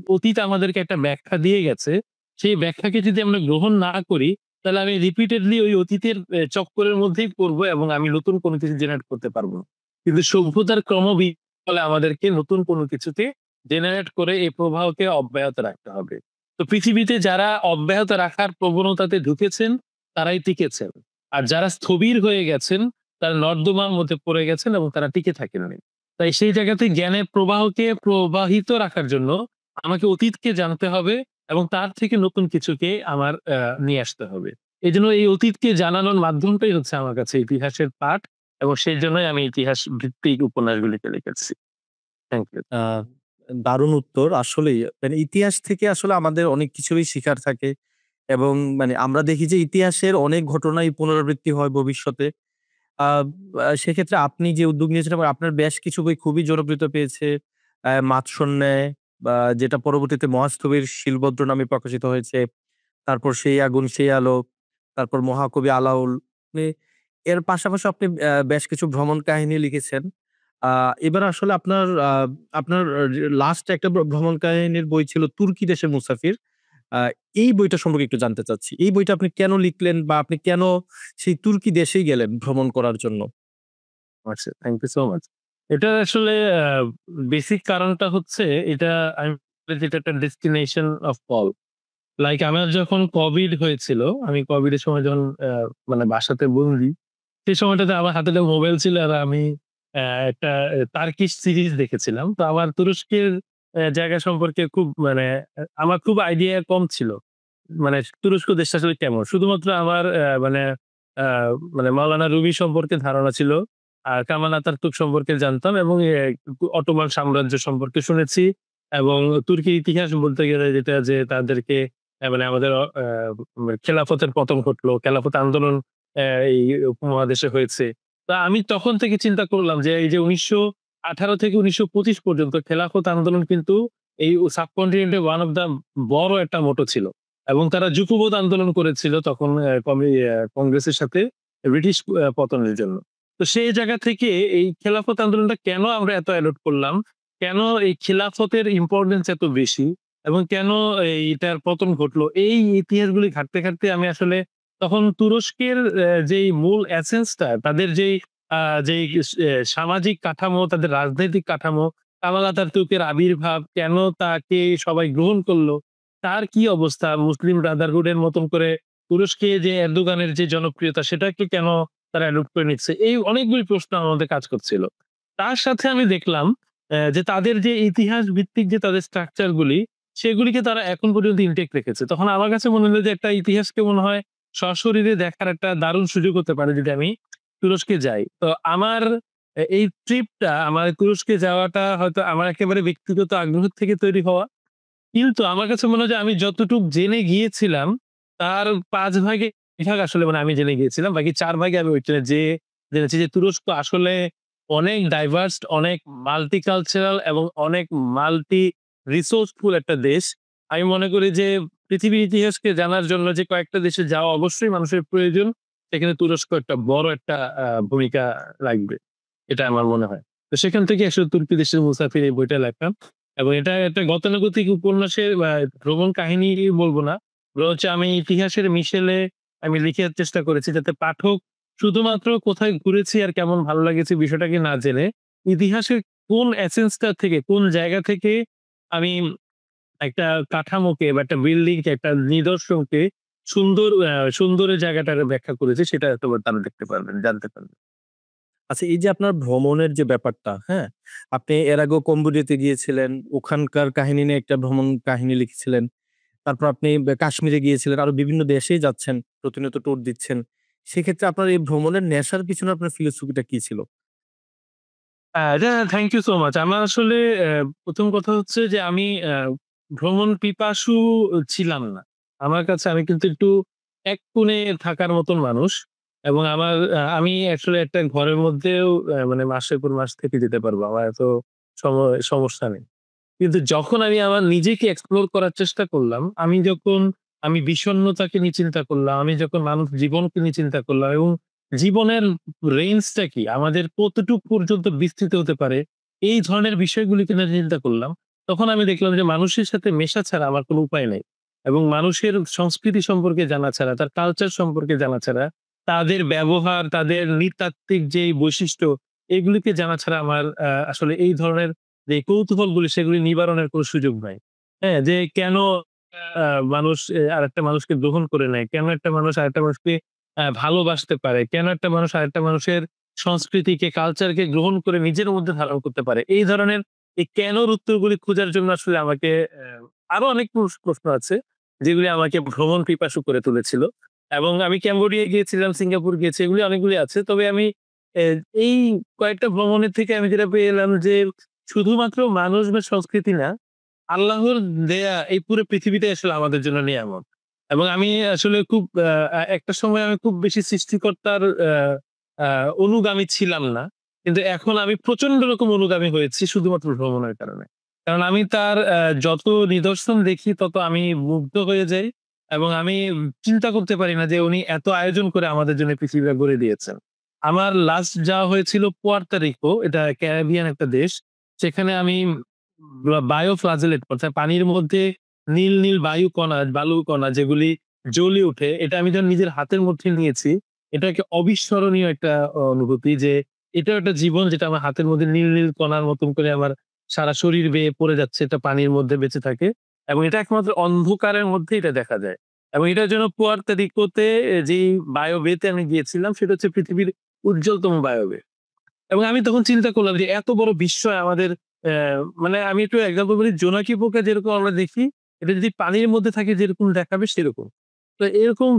অতীত আমাদেরকে একটা ব্যাখ্যা দিয়ে গেছে, সেই ব্যাখ্যাকে যদি আমরা গ্রহণ না করি, তাহলে আমি রিপিটেডলি ওই অতীতের চক্করের মধ্যেই পড়বো এবং আমি নতুন কোনো কিছু জেনারেট করতে পারবো না। কিন্তু সভ্যতার ফলে আমাদেরকে নতুন কোনো কিছুতে জেনারেট করে এই প্রবাহকে অব্যাহত রাখতে হবে। তো পৃথিবীতে যারা অব্যাহত রাখার প্রবণতাতে ঢুকেছেন, তারাই টিকেছেন। আর যারা স্থবির হয়ে গেছেন, তারা নর্দমার মধ্যে পড়ে গেছেন এবং তারা টিকে থাকেননি। তাই সেই জায়গাতে জ্ঞানের প্রবাহকে প্রবাহিত রাখার জন্য আমাকে অতীতকে জানতে হবে এবং তার থেকে নতুন কিছুকে আমার নিয়ে আসতে হবে। এজন্য এই অতীতকে জানানোর মাধ্যমটাই হচ্ছে আমার কাছে ইতিহাসের পাঠ এবং সেজন্যই আমি ইতিহাস ভিত্তিক উপন্যাসগুলিকে লিখেছি। Thank you. আ দারুণ উত্তর। আসলেই মানে ইতিহাস থেকে আসলে আমাদের অনেক কিছুই শিখার থাকে এবং মানে আমরা দেখি যে ইতিহাসের অনেক ঘটনাই পুনরাবৃত্তি হয় ভবিষ্যতে। আ আ সেক্ষেত্রে আপনি যে উদ্যোগ নিয়েছেন এবং আপনার বেশ কিছু বই খুবই জনপ্রিয়তা পেয়েছে। 'মাৎসন্যায়' বা যেটা পরবর্তীতে 'মহাস্থবির শিলভদ্র' নামে প্রকাশিত হয়েছে। তারপর 'সেই আগুন সেই আলো', তারপর 'মহাকবি আলাওল'। মানে এর পাশাপাশি আপনি বেশ কিছু ভ্রমণ কাহিনী লিখেছেন। আ এবার আসলে আপনার লাস্ট একটা ভ্রমণ কাহিনীর বই ছিল 'তুর্কি দেশে মুসাফির'। আ এই বইটা সম্পর্কে একটু জানতে চাচ্ছি। এই বইটা আপনি কেন লিখলেন বা আপনি কেন সেই তুর্কি দেশেই গেলেন ভ্রমণ করার জন্য? আচ্ছা, থ্যাংক ইউ সো মাচ। এটার আসলে আ বেসিক কারণটা হচ্ছে এটা আমি যেটা একটা ডেস্টিনেশন অফ কল। লাইক আমার যখন কোভিড হয়েছিল, আমি কোভিড এর সময় যখন মানে বাসাতে বন্দি, সেই সময়টাতে আমার হাতে একটা মোবাইল ছিল আর আমি একটা টার্কিশ সিরিজ দেখেছিলাম। তো আমার তুরস্কের জায়গা সম্পর্কে খুব মানে আমার খুব আইডিয়া কম ছিল। মানে তুরস্ক দেশটা আসলে কেমন? শুধুমাত্র আমার আ মানে মাওলানা রুমি সম্পর্কে ধারণা ছিল। আর কামাল আতাতুর্ক সম্পর্কে জানতাম এবং অটোমান সাম্রাজ্য সম্পর্কে শুনেছি এবং তুর্কির ইতিহাস বলতে গেলে যেটা যে তাদেরকে মানে আমাদের খেলাফতের পতন ঘটলো। খেলাফত আন্দোলন এই উপমহাদেশে হয়েছে। তো আমি তখন থেকে চিন্তা করলাম যে এই যে ১৯১৮ থেকে ১৯২৫ পর্যন্ত খেলাফত আন্দোলন কিন্তু এই সাবকন্টিনেন্ট এ ওয়ান অফ দা বড় একটা মোটো ছিল। এবং তারা যুগপৎ আন্দোলন করেছিল তখন কংগ্রেসের সাথে ব্রিটিশ পতনের জন্য। তো সেই জায়গা থেকে এই খেলাফত আন্দোলনটা কেন আমরা এত অ্যাডপ্ট করলাম? কেন এই খেলাফতের ইম্পোর্টেন্স এত বেশি? এবং কেন এইটার পতন ঘটলো? এই ইতিহাসগুলি ঘাঁটতে, ঘাঁটতে আমি আসলে তখন তুরস্কের যেই মূল এসেন্স টা তাদের যেই আ যেই সামাজিক কাঠামো, তাদের রাজনৈতিক কাঠামো, কামাল আতাতুর্কের আবির্ভাব, কেন তাকে সবাই গ্রহণ করলো? তার কি অবস্থা? মুসলিম ব্রাদারহুড এর মতন করে তুরস্কে যে এরদোগানের যে জনপ্রিয়তা সেটাকে কেন তারা অ্যাডপ্ট করে নিচ্ছে? এই অনেকগুলি প্রশ্ন আমার মধ্যে কাজ করছিল। তার সাথে আমি দেখলাম যে তাদের যে ইতিহাস ভিত্তিক যে তাদের স্ট্রাকচার গুলি, সেগুলিকে তারা এখন পর্যন্ত ইনটেক্ট রেখেছে। তখন আমার কাছে মনে হলো যে একটা ইতিহাসকে মনে হয় সশরীরে দেখার একটা দারুণ সুযোগ হতে পারে যদি আমি তুরস্কে যাই। তো আমার এই ট্রিপটা আমার তুরস্কে যাওয়াটা হয়তো আমার একেবারে ব্যক্তিগত আগ্রহ থেকে তৈরি হওয়া। কিন্তু আমার কাছে মনে হয় যে আমি যতটুক জেনে গিয়েছিলাম, তার ৫ ভাগ আসলে মানে আমি জেনে গিয়েছিলাম। বাকি ৪ ভাগে আমি ওইখানে যেয়ে জেনেছি যে তুরস্ক আসলে অনেক ডাইভার্সড, অনেক মাল্টিকালচারাল এবং অনেক মাল্টি রিসোর্সফুল একটা দেশ। আমি মনে করি যে পৃথিবীর ইতিহাসকে জানার জন্য যে কয়েকটা দেশে যাওয়া অবশ্যই মানুষের প্রয়োজন। সেখানে তুরস্ক একটা বড় একটা ভূমিকা রাখবে। এটা আমার মনে হয়। তো সেখান থেকে আসলে তুর্কি দেশের মুসাফির এই বইটা লেখা। এবং এটা একটা গতানুগতিক উপন্যাসের ভ্রমণ কাহিনী বলব না। বরঞ্চ আমি ইতিহাসের মিশেলে আমি লিখার চেষ্টা করেছি যাতে পাঠক শুধুমাত্র কোথায় ঘুরেছি আর কেমন ভালো লেগেছে বিষয়টাকে না জেনে, ইতিহাসের কোন এসেন্স টা থেকে, কোন জায়গা থেকে আমি একটা কাঠামোকে বা একটা বিল্ডিং কে, একটা নিদর্শনকে সুন্দরের জায়গাটার ব্যাখ্যা করেছি সেটা হয়তোবা তারা দেখতে পারবেন, জানতে পারবেন। আচ্ছা এই যে আপনার ভ্রমণের যে ব্যাপারটা, হ্যাঁ? আপনি এর আগেও কম্বোডিয়াতে গিয়েছিলেন। ওখানকার কাহিনী নিয়ে একটা ভ্রমণ কাহিনী লিখেছিলেন। তারপর আপনি কাশ্মীরে গিয়েছিলেন। আরো বিভিন্ন দেশেই যাচ্ছেন। প্রতিনিয়ত ট্যুর দিচ্ছেন। সেক্ষেত্রে আপনার এই ভ্রমণের নেশার পিছনে আপনার ফিলোসফিটা কি ছিল? এটা থ্যাংক ইউ সো মাচ। আমার আসলে ১ম কথা হচ্ছে যে আমি ভ্রমণ পিপাসু ছিলাম না। আমার কাছে আমি কিন্তু একটু এক কোণে থাকার মতন মানুষ। এবং আমি আসলে একটা ঘরের মধ্যেও মানে মাসের পর মাস থেকে যেতে পারবো। আমার এত সমস্যা নেই। কিন্তু যখন আমি আমার নিজেকে এক্সপ্লোর করার চেষ্টা করলাম, আমি বিষণ্ণতাকে নিয়ে চিন্তা করলাম, আমি যখন মানুষ জীবনকে নিয়ে চিন্তা করলাম এবং জীবনের রেঞ্জটা কি? আমাদের কতটুক পর্যন্ত বিস্তৃত হতে পারে? এই ধরনের বিষয়গুলিকে নিয়ে চিন্তা করলাম। তখন আমি দেখলাম যে মানুষের সাথে মেশা ছাড়া আমার কোনো উপায় নেই। এবং মানুষের সংস্কৃতি সম্পর্কে জানা ছাড়া, তার কালচার সম্পর্কে জানা ছাড়া, তাদের ব্যবহার, তাদের নৃতাত্ত্বিক যেই বৈশিষ্ট্য, এগুলিকে জানা ছাড়া আমার আসলে এই ধরনের যে কৌতূহলগুলি সেগুলি নিবারণের কোনো সুযোগ নাই। হ্যাঁ? যে কেন মানুষ আরেকটা মানুষকে গ্রহণ করে নেয়? কেন একটা মানুষ আরেকটা মানুষকে ভালোবাসতে পারে? কেন একটা মানুষ আরেকটা মানুষের সংস্কৃতিকে, কালচারকে গ্রহণ করে নিজের মধ্যে ধারণ করতে পারে? এই ধরনের এই কেনর উত্তরগুলি খোঁজার জন্য আসলে আমাকে আরো অনেক প্রশ্ন আছে, যেগুলি আমাকে ভ্রমণ পিপাসু করে তুলেছিল। এবং আমি ক্যাম্বোডিয়া গিয়েছিলাম, সিঙ্গাপুর গিয়েছি, এগুলি অনেকগুলি আছে। তবে আমি এ এই কয়েকটা ভ্রমণের থেকে আমি যেটা পেয়ে এলাম যে শুধুমাত্র মানুষ বা সংস্কৃতি না, আল্লাহর দেয়া এই পুরো পৃথিবীটাই আসলে আমাদের জন্য নিয়ামত। এবং আমি আসলে খুব একটা সময় আমি খুব বেশি সৃষ্টিকর্তার আ আ অনুগামী ছিলাম না। কিন্তু এখন আমি প্রচন্ড রকম অনুগামী হয়েছি শুধুমাত্র ভ্রমণের কারণে। কারণ আমি তার যত নিদর্শন দেখি তত আমি মুগ্ধ হয়ে যাই এবং আমি চিন্তা করতে পারি না যে উনি এত আয়োজন করে আমাদের জন্য পৃথিবীটা গড়ে দিয়েছেন। আমার লাস্ট যাওয়া হয়েছিল পুয়ার্তো রিকো, এটা ক্যারিবিয়ান একটা দেশ। সেখানে আমি বায়ো ফ্লাজেলেট অর্থাৎ পানির মধ্যে নীল বালু কণা যেগুলি জ্বলে উঠে, এটা আমি যখন নিজের হাতের মধ্যে নিয়েছি, এটা একটা অবিস্মরণীয় একটা অনুভূতি যে এটাও একটা জীবন যেটা আমার হাতের মধ্যে নীল কণার মতন করে আমার সারা শরীর বেয়ে পড়ে যাচ্ছে। এটা পানির মধ্যে বেঁচে থাকে এবং এটা একমাত্র অন্ধকারের মধ্যে এটা দেখা যায়। এবং এটার জন্য পুয়ার্তো রিকোতে যেই বায়ো বে তে আমি গিয়েছিলাম সেটা হচ্ছে পৃথিবীর উজ্জ্বলতম বায়ো বে। এবং আমি তখন চিন্তা করলাম যে এত বড় বিস্ময় আমাদের মানে আমি একটু এক্সাম্পল বলি, জোনাকি পোকা যেরকম আমরা দেখি, এটা যদি পানির মধ্যে থাকে যেরকম দেখাবে সেরকম। তো এরকম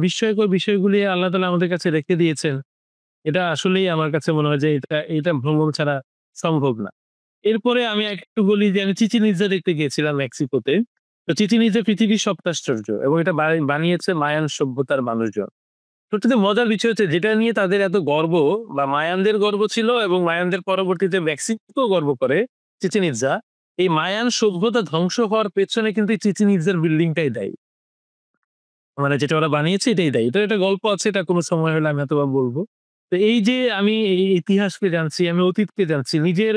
বিস্ময়কর বিষয়গুলি আল্লাহ তাআলা আমাদের কাছে রেখে দিয়েছেন। এটা আসলেই আমার কাছে মনে হয় যে এটা ভ্রমণ ছাড়া সম্ভব না। এরপরে আমি একটু বলি যে আমি চিচিন ইৎজা দেখতে গিয়েছিলাম মেক্সিকোতে। তো চিচিন ইৎজা পৃথিবীর সপ্তাশ্চর্য এবং এটা বানিয়েছে মায়ান সভ্যতার মানুষজন। সবচাইতে মজার বিষয় হচ্ছে যেটা নিয়ে তাদের এত গর্ব, বা মায়ানদের গর্ব ছিল এবং মায়ানদের পরবর্তীতে মেক্সিকো গর্ব করে, চিচেন ইৎজা। এই মায়ান সভ্যতা ধ্বংস হওয়ার পেছনে কিন্তু এই চিচেন ইৎজার বিল্ডিংটাই দায়ী। মানে যেটা ওরা বানিয়েছে এটাই দায়ী। এটার একটা গল্প আছে, এটা কোন সময় হলে আমি হয়তোবা বলব। তো এই যে আমি এই ইতিহাসকে জানছি, আমি অতীতকে জানছি। নিজের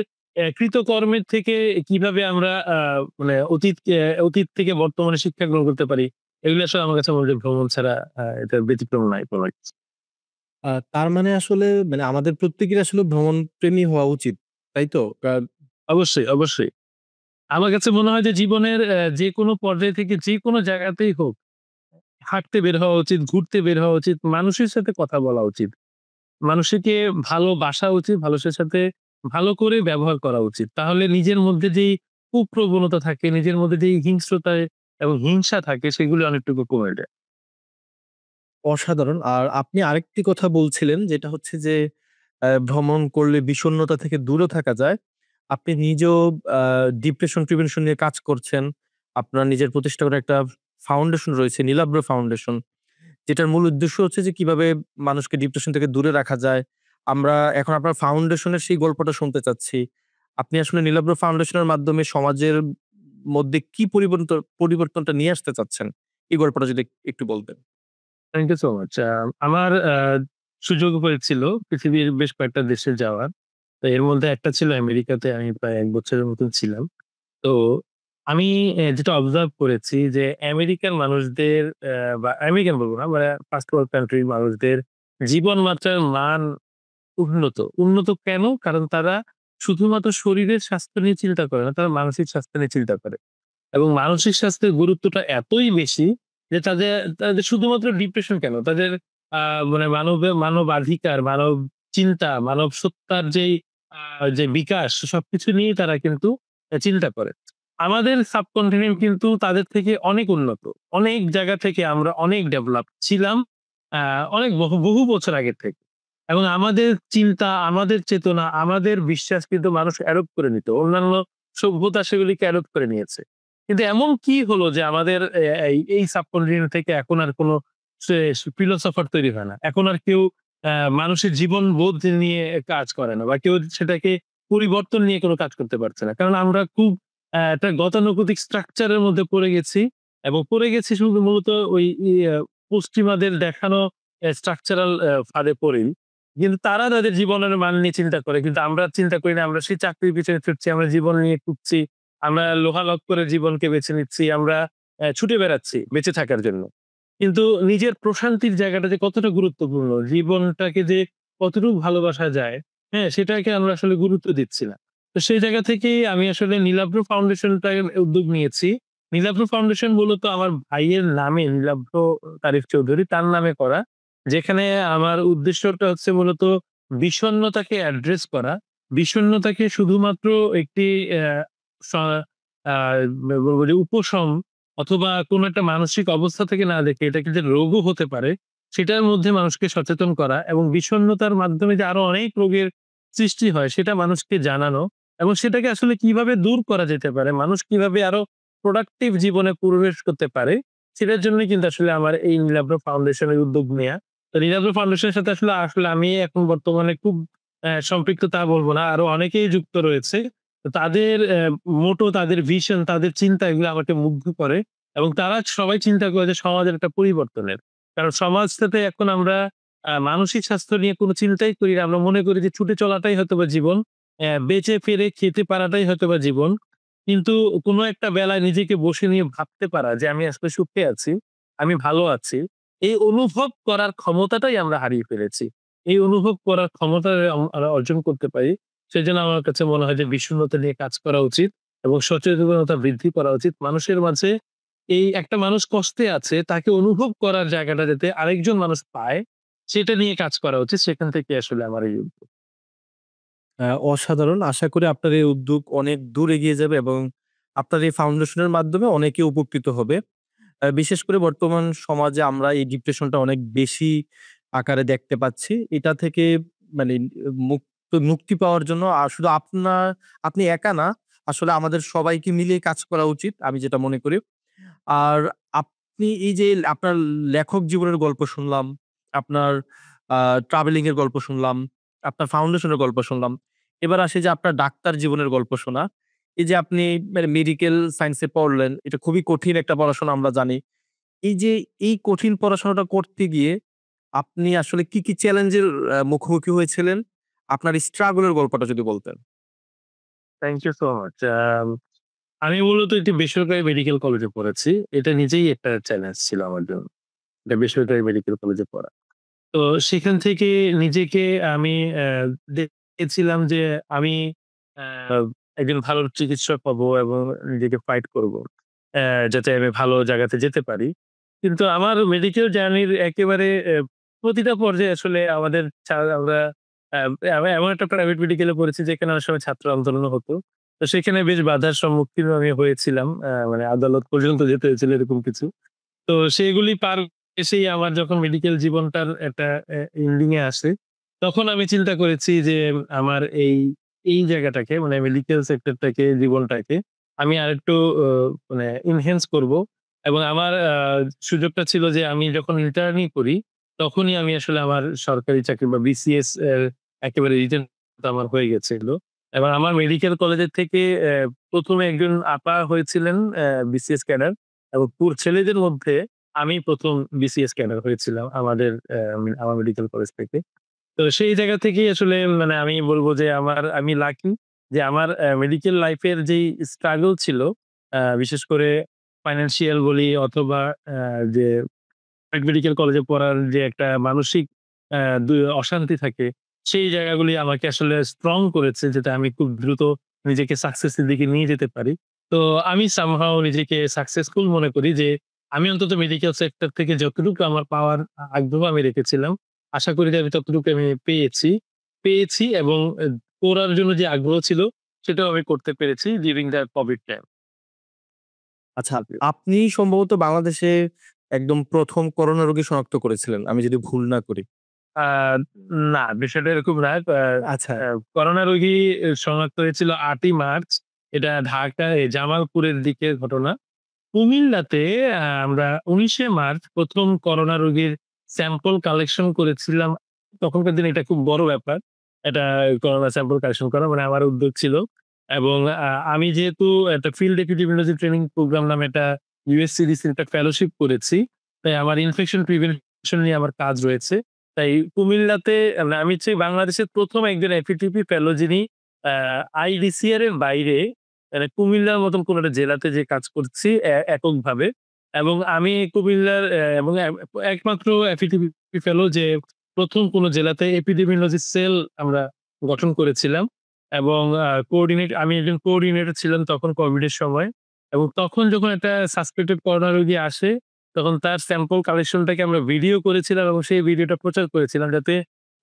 কৃতকর্মের থেকে কিভাবে আমরা মানে অতীত থেকে বর্তমানে শিক্ষা গ্রহণ করতে পারি। এগুলো আসলে আমার কাছে মনে হয় যে ভ্রমণ ছাড়া এটার ব্যতিক্রম নাই কোন কিছু। তার মানে আসলে মানে আমাদের প্রত্যেকের আসলে ভ্রমণ প্রেমী হওয়া উচিত। তাই তো? অবশ্যই, অবশ্যই। আমার কাছে মনে হয় যে জীবনের যেকোনো পর্যায় থেকে যেকোনো জায়গাতেই হোক, হাঁটতে বের হওয়া উচিত, ঘুরতে বের হওয়া উচিত, মানুষের সাথে কথা বলা উচিত। মানুষকে ভালোবাসা উচিত, মানুষের সাথে ভালো করে ব্যবহার করা উচিত। তাহলে নিজের মধ্যে যেই কুপ্রবণতা থাকে, নিজের মধ্যে যেই হিংস্রতা এবং হিংসা থাকে সেগুলো অনেকটুকু কমে যায়। অসাধারণ। আর আপনি আরেকটি কথা বলছিলেন যেটা হচ্ছে যে ভ্রমণ করলে বিষণ্ণতা থেকে দূরে থাকা যায়। আপনি নিজেও আ ডিপ্রেশন প্রিভেনশন নিয়ে কাজ করছেন। আপনার নিজের প্রতিষ্ঠা করা একটা ফাউন্ডেশন রয়েছে, নীলাব্র ফাউন্ডেশন। যেটার মূল উদ্দেশ্য হচ্ছে যে কিভাবে মানুষকে ডিপ্রেশন থেকে দূরে রাখা যায়। আমরা এখন আপনার ফাউন্ডেশনের সেই গল্পটা শুনতে চাচ্ছি। আপনি আসলে নীলাব্র ফাউন্ডেশনের মাধ্যমে সমাজের মধ্যে কি পরিবর্তনটা নিয়ে আসতে চাচ্ছেন? এই গল্পটা যদি একটু বলতেন। Thank you so much. আমার সুযোগ হয়েছিল পৃথিবীর বেশ কয়েকটা দেশে যাওয়ার। তো এর মধ্যে একটা ছিল আমেরিকাতে, আমি প্রায় ১ বছরের মতন ছিলাম। তো আমি যেটা অবজার্ভ করেছি যে আমেরিকান মানুষদের বা আমেরিকান বলব না, মানে ফার্স্ট ওয়ার্ল্ড কান্ট্রির মানুষদের জীবনমাত্রার মান উন্নত। উন্নত কেন? কারণ তারা শুধুমাত্র শরীরের স্বাস্থ্য নিয়ে চিন্তা করে না, তারা মানসিক স্বাস্থ্য নিয়ে চিন্তা করে। এবং মানসিক স্বাস্থ্যের গুরুত্বটা এতই বেশি যে তাদের শুধুমাত্র ডিপ্রেশন কেন? তাদের আ মানে মানবাধিকার, মানব চিন্তা, মানব সত্তার যে বিকাশ, সবকিছু নিয়েই তারা কিন্তু চিন্তা করে। আমাদের সাবকন্টিনেন্ট কিন্তু তাদের থেকে অনেক উন্নত। অনেক জায়গা থেকে আমরা অনেক ডেভেলপ ছিলাম আ অনেক বহু বছর আগের থেকে। এবং আমাদের চিন্তা, আমাদের চেতনা, আমাদের বিশ্বাস কিন্তু মানুষ অ্যাডপ্ট করে নিত। অন্যান্য সভ্যতা সেগুলিকে অ্যাডপ্ট করে নিয়েছে। কিন্তু এমন কি হলো যে আমাদের এই সাবকন্টিনেন্ট থেকে এখন আর কোন ফিলোসোফার তৈরি হয় না। এখন আর কেউ মানুষের জীবন বোধ নিয়ে কাজ করে না বা কেউ সেটাকে পরিবর্তন নিয়ে কোনো কাজ করতে পারছে না। কারণ আমরা খুব একটা গতানুগতিক স্ট্রাকচার এর মধ্যে পড়ে গেছি এবং পড়ে গেছি শুধু মূলত ওই পশ্চিমাদের দেখানো স্ট্রাকচারাল ফাঁদে পড়েই। কিন্তু তারা তাদের জীবনের মান নিয়ে চিন্তা করে। কিন্তু আমরা চিন্তা করি না। আমরা সেই চাকরির পিছনে ছুটছি, আমরা জীবন নিয়ে খুঁজছি। আমরা লোহালক করে জীবনকে বেছে নিচ্ছি। আমরা ছুটে বেড়াচ্ছি বেঁচে থাকার জন্য। কিন্তু নিজের প্রশান্তির জায়গাটা যে কতটা গুরুত্বপূর্ণ, জীবনটাকে যে কতটুকু ভালোবাসা যায়, হ্যাঁ? সেটাকে আমরা আসলে গুরুত্ব দিচ্ছি না। তো সেই জায়গা থেকেই আমি আসলে নীলাভ্র ফাউন্ডেশনটার উদ্যোগ নিয়েছি। নীলাভ্র ফাউন্ডেশন মূলত আমার ভাইয়ের নামে নীলাভ্র তারিফ চৌধুরী তার নামে করা। যেখানে আমার উদ্দেশ্যটা হচ্ছে মূলত বিষণ্ণতাকে অ্যাড্রেস করা। বিষণ্ণতাকে শুধুমাত্র একটি অ্যা স আ বলব যে উপশম অথবা কোনো একটা মানসিক অবস্থা থেকে না দেখে এটাকে যে রোগও হতে পারে, সেটার মধ্যে মানুষকে সচেতন করা এবং বিষণ্ণতার মাধ্যমে যে আরো অনেক রোগের সৃষ্টি হয় সেটা মানুষকে জানানো এবং সেটাকে আসলে কিভাবে দূর করা যেতে পারে, মানুষ কিভাবে আরো প্রোডাক্টিভ জীবনে প্রবেশ করতে পারে, সেটার জন্যই কিন্তু আসলে আমার এই নীলাভ্র ফাউন্ডেশনের উদ্যোগ নেয়া। তো নীলাভ্র ফাউন্ডেশনের সাথে আসলে আসলে আমি এখন বর্তমানে খুব সম্পৃক্ত তা বলব না। আরো অনেকেই যুক্ত রয়েছে। তো তাদের মোটো, তাদের ভিশন, তাদের চিন্তা এগুলো আমাকে মুগ্ধ করে এবং তারা সবাই চিন্তা করে যে সমাজের একটা পরিবর্তনের। কারণ সমাজটাতে এখন আমরা মানসিক স্বাস্থ্য নিয়ে কোনো চিন্তাই করি না। আমরা মনে করি যে ছুটে চলাটাই হয়তোবা জীবন। বেঁচে ফিরে খেতে পারাটাই হয়তোবা জীবন। কিন্তু কোনো একটা বেলায় নিজেকে বসে নিয়ে ভাবতে পারা যে আমি আসলে সুখে আছি, আমি ভালো আছি। এই অনুভব করার ক্ষমতাটাই আমরা হারিয়ে ফেলেছি। এই অনুভব করার ক্ষমতা আমরা অর্জন করতে পারি। সেজন্য আমার কাছে মনে হয় যে বিষণ্ণতা নিয়ে কাজ করা উচিত এবং সচেতনতা বৃদ্ধি করা উচিত। মানুষের মাঝে এই একটা মানুষ কষ্টে আছে তাকে অনুভব করার জায়গাটা যাতে আরেকজন মানুষ পায়, সেটা নিয়ে কাজ করা উচিত। সেখান থেকে আসলে আমার এই উদ্যোগ। অসাধারণ। আশা করি আপনার এই উদ্যোগ অনেক দূর এগিয়ে যাবে এবং আপনার এই ফাউন্ডেশনের মাধ্যমে অনেকে উপকৃত হবে। বিশেষ করে বর্তমান সমাজে আমরা এই ডিপ্রেশনটা অনেক বেশি আকারে দেখতে পাচ্ছি। এটা থেকে মানে মুক্তি পাওয়ার জন্য শুধু আপনি একা না, আসলে আমাদের সবাইকে মিলিয়ে কাজ করা উচিত, আমি যেটা মনে করি। আর আপনি এই যে আপনার লেখক জীবনের গল্প শুনলাম, আপনার আ ট্রাভেলিং এর গল্প শুনলাম, আপনার ফাউন্ডেশনের গল্প শুনলাম। এবার আসি যে আপনার ডাক্তার জীবনের গল্প শোনা। এই যে আপনি মেডিকেল সায়েন্স এ পড়লেন, এটা খুবই কঠিন একটা পড়াশোনা আমরা জানি। এই যে এই কঠিন পড়াশোনাটা করতে গিয়ে আপনি আসলে কি চ্যালেঞ্জের মুখোমুখি হয়েছিলেন? আপনার স্ট্রাগল এর গল্পটা যদি বলতেন। Thank you so much. আমি মূলত একটি বেসরকারি মেডিকেল কলেজে পড়েছি। এটা নিজেই একটা চ্যালেঞ্জ ছিল আমার জন্য। এটা বেসরকারি মেডিকেল কলেজে পড়া। তো সেখান থেকে নিজেকে আমি দেখেছিলাম যে আমি একজন ভালো চিকিৎসক হবো এবং নিজেকে ফাইট করব। অ্যা যাতে আমি ভালো জায়গাতে যেতে পারি। কিন্তু আমার মেডিকেল জার্নির একেবারে প্রতিটা পর্যায়ে আসলে আমাদের আমরা আমি এমন একটা প্রাইভেট মেডিকেলে পড়েছি যেখানে অনেক সময় ছাত্র আন্দোলনও হতো। তো সেখানে বেশ বাধার সম্মুখীন আমি হয়েছিলাম। মানে আদালত পর্যন্ত যেতে হয়েছিল এরকম কিছু। তো সেগুলি পার এসেই আমার যখন মেডিকেল জীবনটার একটা এন্ডিং এ আসে, তখন আমি চিন্তা করেছি যে আমার এই জায়গাটাকে মানে মেডিকেল সেক্টরটাকে জীবনটাকে আমি আরেকটু অ মানে এনহান্স করব এবং আমার সুযোগটা ছিল যে আমি যখন ইন্টার্নি করি, তখনই আমি আসলে আমার সরকারি চাকরি বা বিসিএস এর একেবারে রিটেন আমার হয়ে গেছিল। এবং আমার মেডিকেল কলেজের থেকে ১ম এ একজন আপা হয়েছিলেন বিসিএস ক্যাডার এবং ছেলেদের মধ্যে আমি ১ম বিসিএস ক্যাডার হয়েছিলাম আমার মেডিকেল কলেজ থেকে। তো সেই জায়গা থেকেই আসলে মানে আমি বলব যে আমি লাকি যে আমার মেডিকেল লাইফ এর যেই স্ট্রাগল ছিল, বিশেষ করে ফাইন্যান্সিয়াল বলি অথবা যে মেডিকেল কলেজে পড়ার যে একটা মানসিক আ দু অশান্তি থাকে, সেই জায়গাগুলি আমাকে আসলে স্ট্রং করেছে যাতে আমি খুব দ্রুত নিজেকে সাকসেস এর দিকে নিয়ে যেতে পারি। তো আমি সামহাউ নিজেকে সাকসেসফুল মনে করি যে আমি অন্তত মেডিকেল সেক্টর থেকে যতটুকু আমার পাওয়ার আগ্রহ আমি রেখেছিলাম, আশা করি যে আমি ততটুকু আমি পেয়েছি এবং করার জন্য যে আগ্রহ ছিল সেটাও আমি করতে পেরেছি ডিউরিং দ্যা কোভিড টাইম। আচ্ছা, আপনি সম্ভবত বাংলাদেশে একদম ১ম করোনা রোগী শনাক্ত করেছিলেন, আমি যদি ভুল না করি। আ না, বিষয়টা এরকম না। আচ্ছা। করোনা রোগী শনাক্ত হয়েছিল ৮ই মার্চ। এটা ঢাকায় জামালপুরের দিকের ঘটনা। কুমিল্লাতে আমরা ১৯শে মার্চ ১ম করোনা রোগীর স্যাম্পল কালেকশন করেছিলাম। তখনকার দিনে এটা খুব বড় ব্যাপার। এটা করোনা স্যাম্পল কালেকশন করা মানে আমার উদ্যোগ ছিল। এবং আমি যেহেতু একটা ফিল্ড এপিডেমিওলজি ট্রেনিং প্রোগ্রাম নামে একটা ইউএসসিডিসির একটা ফেলোশিপ করেছি। তাই আমার ইনফেকশন প্রিভেনশন নিয়ে আমার কাজ রয়েছে। তাই কুমিল্লাতে আমি হচ্ছে বাংলাদেশের ১ম একজন এপিটিপি ফেলো যিনি আ আইডিসিআর এর বাইরে মানে কুমিল্লার মতন কোন একটা জেলাতে যে কাজ করছি এককভাবে। এবং আমি কুমিল্লার এবং একমাত্র এফিটিপি ফেলো যে ১ম কোন জেলাতে এপিডেমিওলজি সেল আমরা গঠন করেছিলাম। এবং আমি একজন কোঅর্ডিনেটর ছিলাম তখন কোভিড এর সময়। এবং তখন যখন একটা সাসপেক্টেড করোনা রোগী আসে, তখন তার স্যাম্পল কালেকশনটাকে আমরা ভিডিও করেছিলাম এবং সেই ভিডিওটা প্রচার করেছিলাম যাতে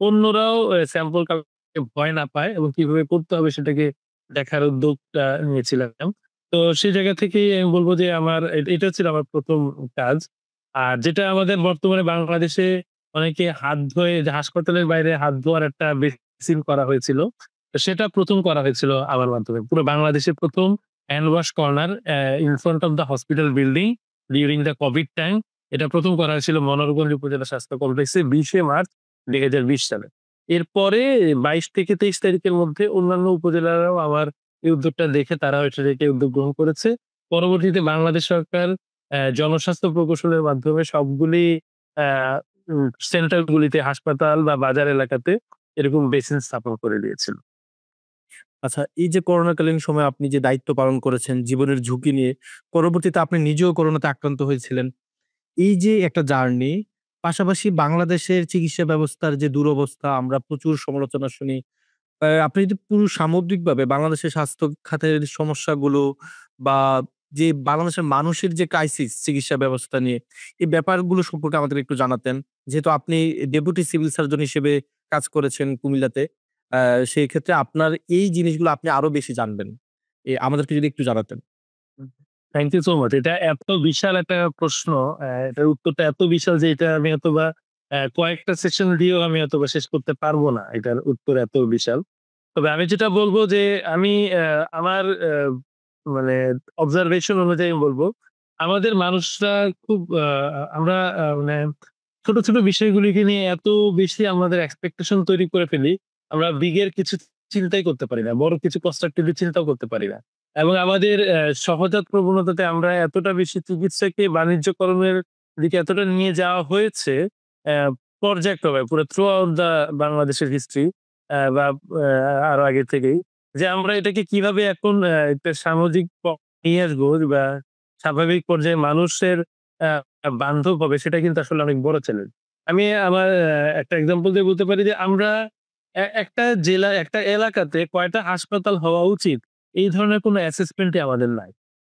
অন্যরাও স্যাম্পল কালেকশন ভয় না পায় এবং কিভাবে করতে হবে সেটাকে দেখার উদ্যোগটা নিয়েছিলাম। তো সেই জায়গা থেকেই আমি বলব যে আমার এটা ছিল আমার ১ম কাজ। আর যেটা আমাদের বর্তমানে বাংলাদেশে অনেকে হাত ধুয়ে যে হাসপাতালের বাইরে হাত ধোয়ার একটা বেসিন করা হয়েছিল। তো সেটা ১ম করা হয়েছিল আমার মাধ্যমে। পুরো বাংলাদেশের ১ম hand wash corner in front of the hospital building during the Covid time. এটা ১ম করা হয়েছিল মনোহরগঞ্জ উপজেলা স্বাস্থ্য কমপ্লেক্সে ২০শে মার্চ ২০২০ সালে। এরপরে ২২ থেকে ২৩ তারিখের মধ্যে অন্যান্য উপজেলারাও আমার এই উদ্যোগটা দেখে তারাও এটা থেকে উদ্যোগ গ্রহণ করেছে। পরবর্তীতে বাংলাদেশ সরকার জনস্বাস্থ্য প্রকৌশলের মাধ্যমে সবগুলি অ্যা সেন্টার গুলিতে হাসপাতাল বা বাজার এলাকাতে এরকম বেসিন স্থাপন করে দিয়েছিল। আচ্ছা, এই যে করোনাকালীন সময়ে আপনি যে দায়িত্ব পালন করেছেন জীবনের ঝুঁকি নিয়ে, পরবর্তীতে আপনি নিজেও করোনাতে আক্রান্ত হয়েছিলেন। এই যে একটা জার্নি, পাশাপাশি বাংলাদেশের চিকিৎসা ব্যবস্থার যে দুরবস্থা আমরা প্রচুর সমালোচনা শুনি। আপনি যদি পুরো সামগ্রিকভাবে বাংলাদেশের স্বাস্থ্য খাতের সমস্যাগুলো বা যে বাংলাদেশের মানুষের যে ক্রাইসিস চিকিৎসা ব্যবস্থা নিয়ে, এই ব্যাপারগুলো সম্পর্কে আমাদের একটু জানাতেন। যেহেতু আপনি ডেপুটি সিভিল সার্জন হিসেবে কাজ করেছেন কুমিল্লাতে। আ সেই ক্ষেত্রে আপনার এই জিনিসগুলো আপনি আরো বেশি জানবেন। আমাদেরকে যদি একটু জানাতেন। Thank you so much. এটা এত বিশাল একটা প্রশ্ন। এটার উত্তরটা এত বিশাল যে এটা আমি হয়তোবা কয়েকটা সেশন দিয়েও আমি হয়তোবা শেষ করতে পারব না। এটার উত্তর এত বিশাল। তবে আমি যেটা বলব যে আমি আমার মানে অবজারভেশন অনুযায়ী বলব, আমাদের মানুষরা খুব আমরা মানে ছোট, ছোট বিষয়গুলিকে নিয়ে এত বেশি আমাদের এক্সপেকটেশন তৈরি করে ফেলি, আমরা বিগ এর কিছু চিন্তাই করতে পারি না। বড় কিছু কনস্ট্রাকটিভলি চিন্তাও করতে পারি না। এবং আমাদের সহজাত প্রবণতাতে আমরা এতটা বেশি চিকিৎসাকে বাণিজ্যকরণের দিকে এতটা নিয়ে যাওয়া হয়েছে অ্যা পর্যায়ক্রমে পুরো থ্রু আউট দ্যা বাংলাদেশের হিস্ট্রি বা আরো আগে থেকেই যে আমরা এটাকে কিভাবে এখন একটা সামাজিক নিয়ে আসবো বা স্বাভাবিক পর্যায়ে মানুষের বান্ধব হবে সেটা কিন্তু আসলে অনেক বড় চ্যালেঞ্জ। আমি আমার একটা এক্সাম্পল দিয়ে বলতে পারি যে আমরা একটা জেলা একটা এলাকাতে কয়টা হাসপাতাল হওয়া উচিত এই ধরনের কোনো অ্যাসেসমেন্টই আমাদের নাই।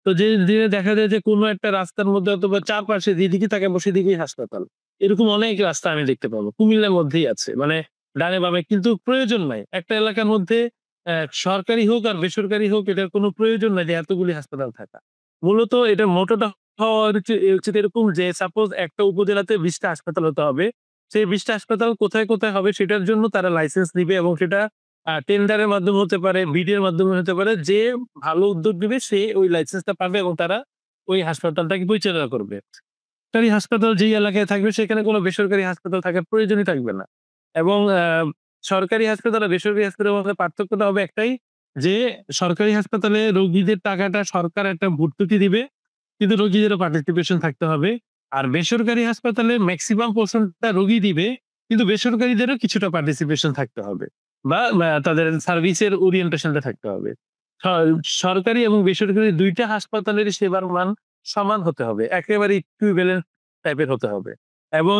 তো যে দিনে দেখা যায় যে কোনো একটা রাস্তার মধ্যে অথবা চারপাশে যেদিকে তাকাবো সেদিকেই হাসপাতাল। এরকম অনেক রাস্তা আমি দেখতে পাবো। কুমিল্লার মধ্যেই আছে। মানে ডানে বামে কিন্তু প্রয়োজন নাই। একটা এলাকার মধ্যে সরকারি হোক আর বেসরকারি হোক এটার কোনো প্রয়োজন নাই যে এতগুলি হাসপাতাল থাকা। মূলত এটা মোটোটা হওয়া উচিত এরকম যে সাপোজ একটা উপজেলাতে ২০ টা হাসপাতাল হতে হবে। সেই ২০ টা হাসপাতাল কোথায়, কোথায় হবে সেটার জন্য তারা লাইসেন্স নিবে এবং সেটা টেন্ডারের মাধ্যমে হতে পারে, বিডির মাধ্যমে হতে পারে। যে ভালো উদ্যোগ নিবে সে ওই লাইসেন্সটা পাবে এবং তারা ওই হাসপাতালটাকে পরিচালনা করবে। সরকারি হাসপাতাল যেই এলাকায় থাকবে সেখানে কোনো বেসরকারি হাসপাতাল থাকার প্রয়োজনই থাকবে না। এবং সরকারি হাসপাতাল আর বেসরকারি হাসপাতালের মধ্যে পার্থক্যটা হবে একটাই যে সরকারি হাসপাতালে রোগীদের টাকাটা সরকার একটা ভর্তুকি দিবে। কিন্তু রোগীদেরও পার্টিসিপেশন থাকতে হবে। আর বেসরকারি হাসপাতালে মেক্সিমাম পোরশনটা রোগী দিবে। কিন্তু বেসরকারিদেরও কিছুটা পার্টিসিপেশন থাকতে হবে। বা তাদের সার্ভিসের ওরিয়েন্টেশনটা থাকতে হবে। স সরকারি এবং বেসরকারি ২ টা হাসপাতালেরই সেবার মান সমান হতে হবে। একেবারে ইকুইভ্যালেন্ট টাইপের হতে হবে। এবং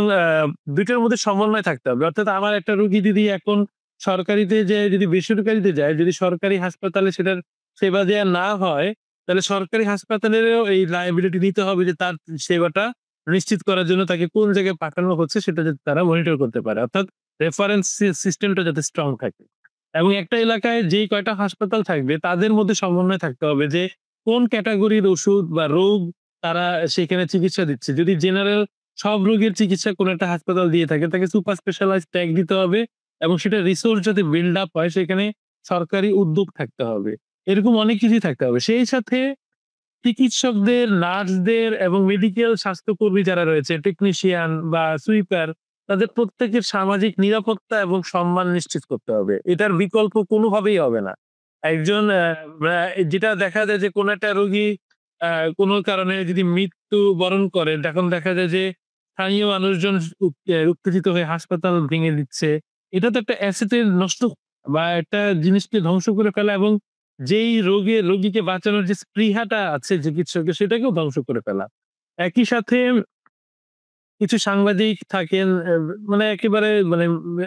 ২ টার মধ্যে সমন্বয় থাকতে হবে। অর্থাৎ আমার একটা রোগী যদি এখন সরকারিতে যেয়ে যদি বেসরকারিতে যায়, যদি সরকারি হাসপাতালে সেটার সেবা দেয়া না হয়, তাহলে সরকারি হাসপাতালেরও এই লায়াবিলিটি নিতে হবে যে তার সেবাটা নিশ্চিত করার জন্য তাকে কোন জায়গায় পাঠানো হচ্ছে সেটা যাতে তারা মনিটর করতে পারে। অর্থাৎ রেফারেন্স সিস্টেমটা যাতে স্ট্রং থাকে। এবং একটা এলাকায় যেই কয়টা হাসপাতাল থাকবে তাদের মধ্যে সমন্বয় থাকতে হবে যে কোন ক্যাটেগরির ওষুধ বা রোগ তারা সেখানে চিকিৎসা দিচ্ছে। যদি জেনারেল সব রোগের চিকিৎসা কোন একটা হাসপাতাল দিয়ে থাকে তাকে সুপার স্পেশালাইজড ট্যাগ দিতে হবে এবং সেটা রিসোর্স যাতে বিল্ড আপ হয় সেখানে সরকারি উদ্যোগ থাকতে হবে। এরকম অনেক কিছুই থাকতে হবে। সেই সাথে চিকিৎসকদের, নার্সদের এবং মেডিকেল স্বাস্থ্যকর্মী যারা রয়েছে, টেকনিশিয়ান বা সুইপার, তাদের প্রত্যেকের সামাজিক নিরাপত্তা এবং সম্মান নিশ্চিত করতে হবে। এটার বিকল্প কোনোভাবেই হবে না। একজন যেটা দেখা যায় যে কোনো একটা রোগী আ কোনো কারণে যদি মৃত্যুবরণ করে, তখন দেখা যায় যে স্থানীয় মানুষজন উত্তেজিত হয়ে হাসপাতাল ভেঙে দিচ্ছে। এটা তো একটা অ্যাসেটের নষ্ট বা একটা জিনিসকে ধ্বংস করে ফেলা এবং যেই রোগীকে বাঁচানোর যে স্পৃহাটা আছে চিকিৎসকের, সেটাকেও ধ্বংস করে ফেলা। একই সাথে কিছু সাংবাদিক থাকেন, মানে একেবারে মানে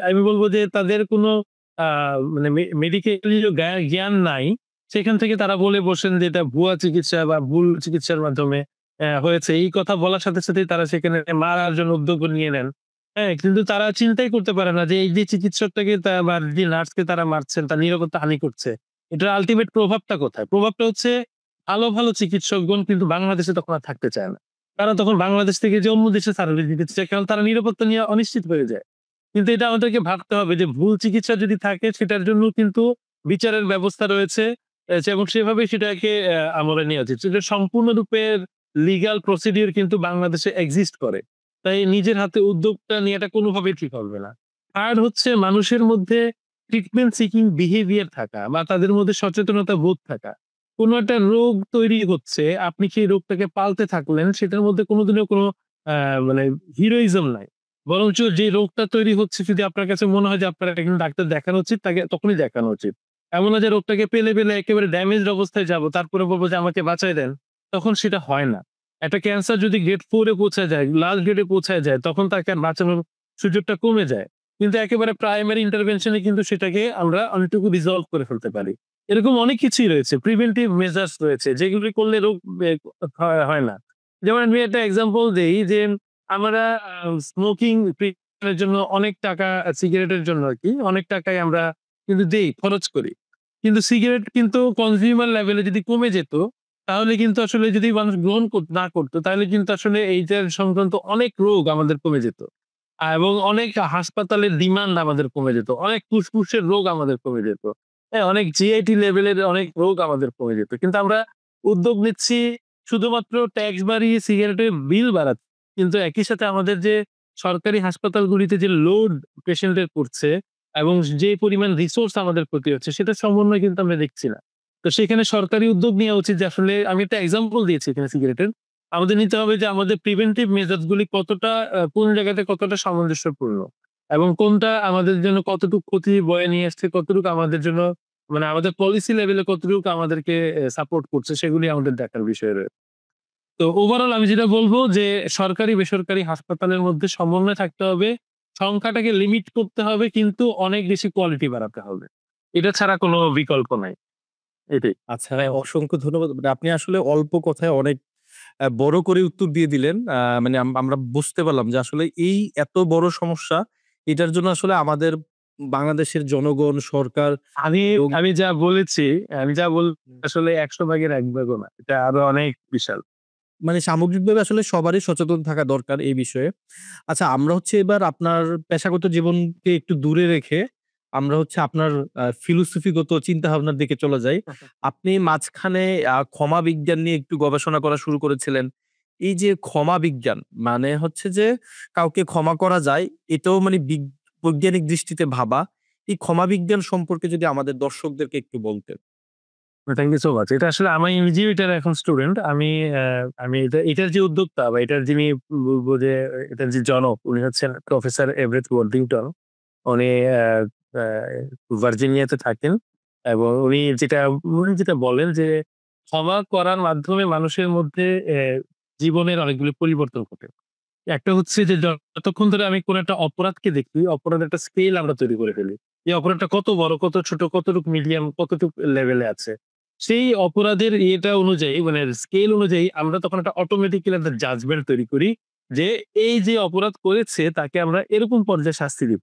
আমি বলব যে তাদের কোনো আ মানে মেডিকেলীয় জ্ঞান নাই। সেখান থেকে তারা বলে বসেন যে এটা ভুয়া চিকিৎসা বা ভুল চিকিৎসার মাধ্যমে হয়েছে। এই কথা বলার সাথে, সাথেই তারা সেখানে মারার জন্য উদ্যোগও নিয়ে নেন। হ্যাঁ? কিন্তু তারা চিন্তাই করতে পারে না যে এই যে চিকিৎসকটাকে বা যে নার্সকে তারা মারছেন, তার নিরাপত্তা হানি করছে। এটার আল্টিমেট প্রভাবটা কোথায়? প্রভাবটা হচ্ছে ভালো, ভালো চিকিৎসকগণ কিন্তু বাংলাদেশে তখন আর থাকতে চায় না। তারা তখন বাংলাদেশ থেকে যে অন্য দেশে সার্ভিস দিতে চায়, কারণ তারা নিরাপত্তা নিয়ে অনিশ্চিত হয়ে যায়। কিন্তু এটা আমাদেরকে ভাবতে হবে যে ভুল চিকিৎসা যদি থাকে, সেটার জন্য কিন্তু বিচারের ব্যবস্থা রয়েছে এবং সেভাবে সেটাকে আমলে নেওয়া উচিত। সেটা সম্পূর্ণরূপে লিগ্যাল প্রসিডিউর কিন্তু বাংলাদেশে এক্সিস্ট করে। তাই নিজের হাতে উদ্যোগটা নেওয়াটা কোনোভাবেই ঠিক হবে না। আর হচ্ছে মানুষের মধ্যে ট্রিটমেন্ট সিকিং বিহেভিয়ার থাকা বা তাদের মধ্যে সচেতনতা বোধ থাকা। কোনো একটা রোগ তৈরি হচ্ছে, আপনি সেই রোগটাকে পালতে থাকলেন, সেটার মধ্যে কোনোদিনও কোনো আ মানে হিরোইজম নাই। বরঞ্চ যে রোগটা তৈরি হচ্ছে, যদি আপনার কাছে মনে হয় যে আপনার একজন ডাক্তার দেখানো উচিত, তাকে তখনই দেখানো উচিত। এমন না যে রোগটাকে পেলে একেবারে ড্যামেজড অবস্থায় যাবো, তারপরে বলব যে আমাকে বাঁচায় দেন। তখন সেটা হয় না। একটা ক্যান্সার যদি গ্রেড 4 এ পৌঁছায় যায়, লাস্ট গ্রেডে পৌঁছায় যায়, তখন তাকে আর বাঁচানোর সুযোগটা কমে যায়। কিন্তু একেবারে প্রাইমারি ইন্টারভেনশন এ কিন্তু সেটাকে আমরা অনেকটুকু রিজলভ করে ফেলতে পারি। এরকম অনেক কিছুই রয়েছে। প্রিভেন্টিভ মেজার্স রয়েছে যেগুলি করলে রোগ হয় না। যেমন আমি একটা এক্সাম্পল দেই যে আমরা স্মোকিং প্রিভেনশন এর জন্য অনেক টাকা, সিগারেটের জন্য আরকি অনেক টাকাই আমরা কিন্তু দেই, খরচ করি। কিন্তু সিগারেট কিন্তু কনজিউমার লেভেলে যদি কমে যেত, তাহলে কিন্তু আসলে যদি মানুষ গ্রহণ না করত, তাহলে কিন্তু আসলে এইটার সংক্রান্ত অনেক রোগ আমাদের কমে যেত। এবং অনেক হাসপাতালের ডিমান্ড আমাদের কমে যেত। অনেক ফুসফুসের রোগ আমাদের কমে যেত। হ্যাঁ? অনেক জিআইটি লেভেলের অনেক রোগ আমাদের কমে যেত। কিন্তু আমরা উদ্যোগ নিচ্ছি শুধুমাত্র ট্যাক্স বাড়িয়ে সিগারেটের বিল বাড়াচ্ছি। কিন্তু একই সাথে আমাদের যে সরকারি হাসপাতালগুলিতে যে লোড পেশেন্টের পড়ছে এবং যে পরিমাণ রিসোর্স আমাদের ক্ষতি হচ্ছে, সেটার সমন্বয় কিন্তু আমরা দেখছি না। তো সেখানে সরকারি উদ্যোগ নেওয়া উচিত যে আসলে আমি একটা এক্সাম্পল দিয়েছি এখানে সিগারেটের। আমাদের নিতে হবে যে আমাদের প্রিভেন্টিভ মেজার্স গুলি কতটা কোন জায়গাতে কতটা সামঞ্জস্যপূর্ণ এবং কোনটা আমাদের জন্য কতটুকু ক্ষতি বয়ে নিয়ে আসছে, কতটুকু আমাদের জন্য মানে আমাদের পলিসি লেভেলে কতটুকু আমাদেরকে সাপোর্ট করছে, সেগুলি আমাদের দেখার বিষয় রয়েছে। তো ওভারঅল আমি যেটা বলব যে সরকারি বেসরকারি হাসপাতালের মধ্যে সমন্বয় থাকতে হবে। সংখ্যাটাকে লিমিট করতে হবে, কিন্তু অনেক বেশি কোয়ালিটি বাড়াতে হবে। এটা ছাড়া কোনো বিকল্প নাই। এটাই। আচ্ছা, অসংখ্য ধন্যবাদ। মানে আপনি আসলে অল্প কথায় অনেক বড় করে উত্তর দিয়ে দিলেন। মানে আমরা বুঝতে পারলাম যে আসলে এই এত বড় সমস্যা, এটার জন্য আসলে আমাদের বাংলাদেশের জনগণ, সরকার আমি এবং আমি যা বলেছি, আমি যা আসলে ১০০ ভাগের ১ ভাগও না। এটা আরো অনেক বিশাল। মানে সামগ্রিকভাবে আসলে সবারই সচেতন থাকা দরকার এই বিষয়ে। আচ্ছা, আমরা হচ্ছে এবার আপনার পেশাগত জীবনকে একটু দূরে রেখে আমরা হচ্ছে আপনার ফিলোসফিগত চিন্তাভাবনার দিকে চলে যাই। আপনি মাঝখানে ক্ষমা বিজ্ঞান নিয়ে একটু গবেষণা করা শুরু করেছিলেন। এই যে ক্ষমা বিজ্ঞান মানে হচ্ছে যে কাউকে ক্ষমা করা যায়, এটাও মানে বৈজ্ঞানিক দৃষ্টিতে ভাবা। এই ক্ষমা বিজ্ঞান সম্পর্কে যদি আমাদের দর্শকদেরকে একটু বলতেন। Thank you so much. এটা আসলে আমি নিজেও এটার এখন স্টুডেন্ট। আমি এটার যে উদ্যোক্তা বা এটার যিনি বলবো যে এটার যে জনক, উনি হচ্ছেন প্রফেসর এভারেট ওয়ার্থিংটন। উনি আ আ ভার্জিনিয়াতে থাকেন এবং উনি যেটা বলেন যে ক্ষমা করার মাধ্যমে মানুষের মধ্যে জীবনের অনেকগুলো পরিবর্তন ঘটে। একটা হচ্ছে যে যতক্ষণ ধরে আমি কোন একটা অপরাধকে দেখি, অপরাধের একটা স্কেল আমরা তৈরি করে ফেলি। এই অপরাধটা কত বড়, কত ছোট, কতটুকু মিডিয়াম, কতটুকু লেভেলে আছে। সেই অপরাধের অনুযায়ী মানে স্কেল অনুযায়ী আমরা তখন একটা অটোমেটিক্যালি একটা জাজমেন্ট তৈরি করি যে এই যে অপরাধ করেছে তাকে আমরা এরকম পর্যায়ে শাস্তি দিব।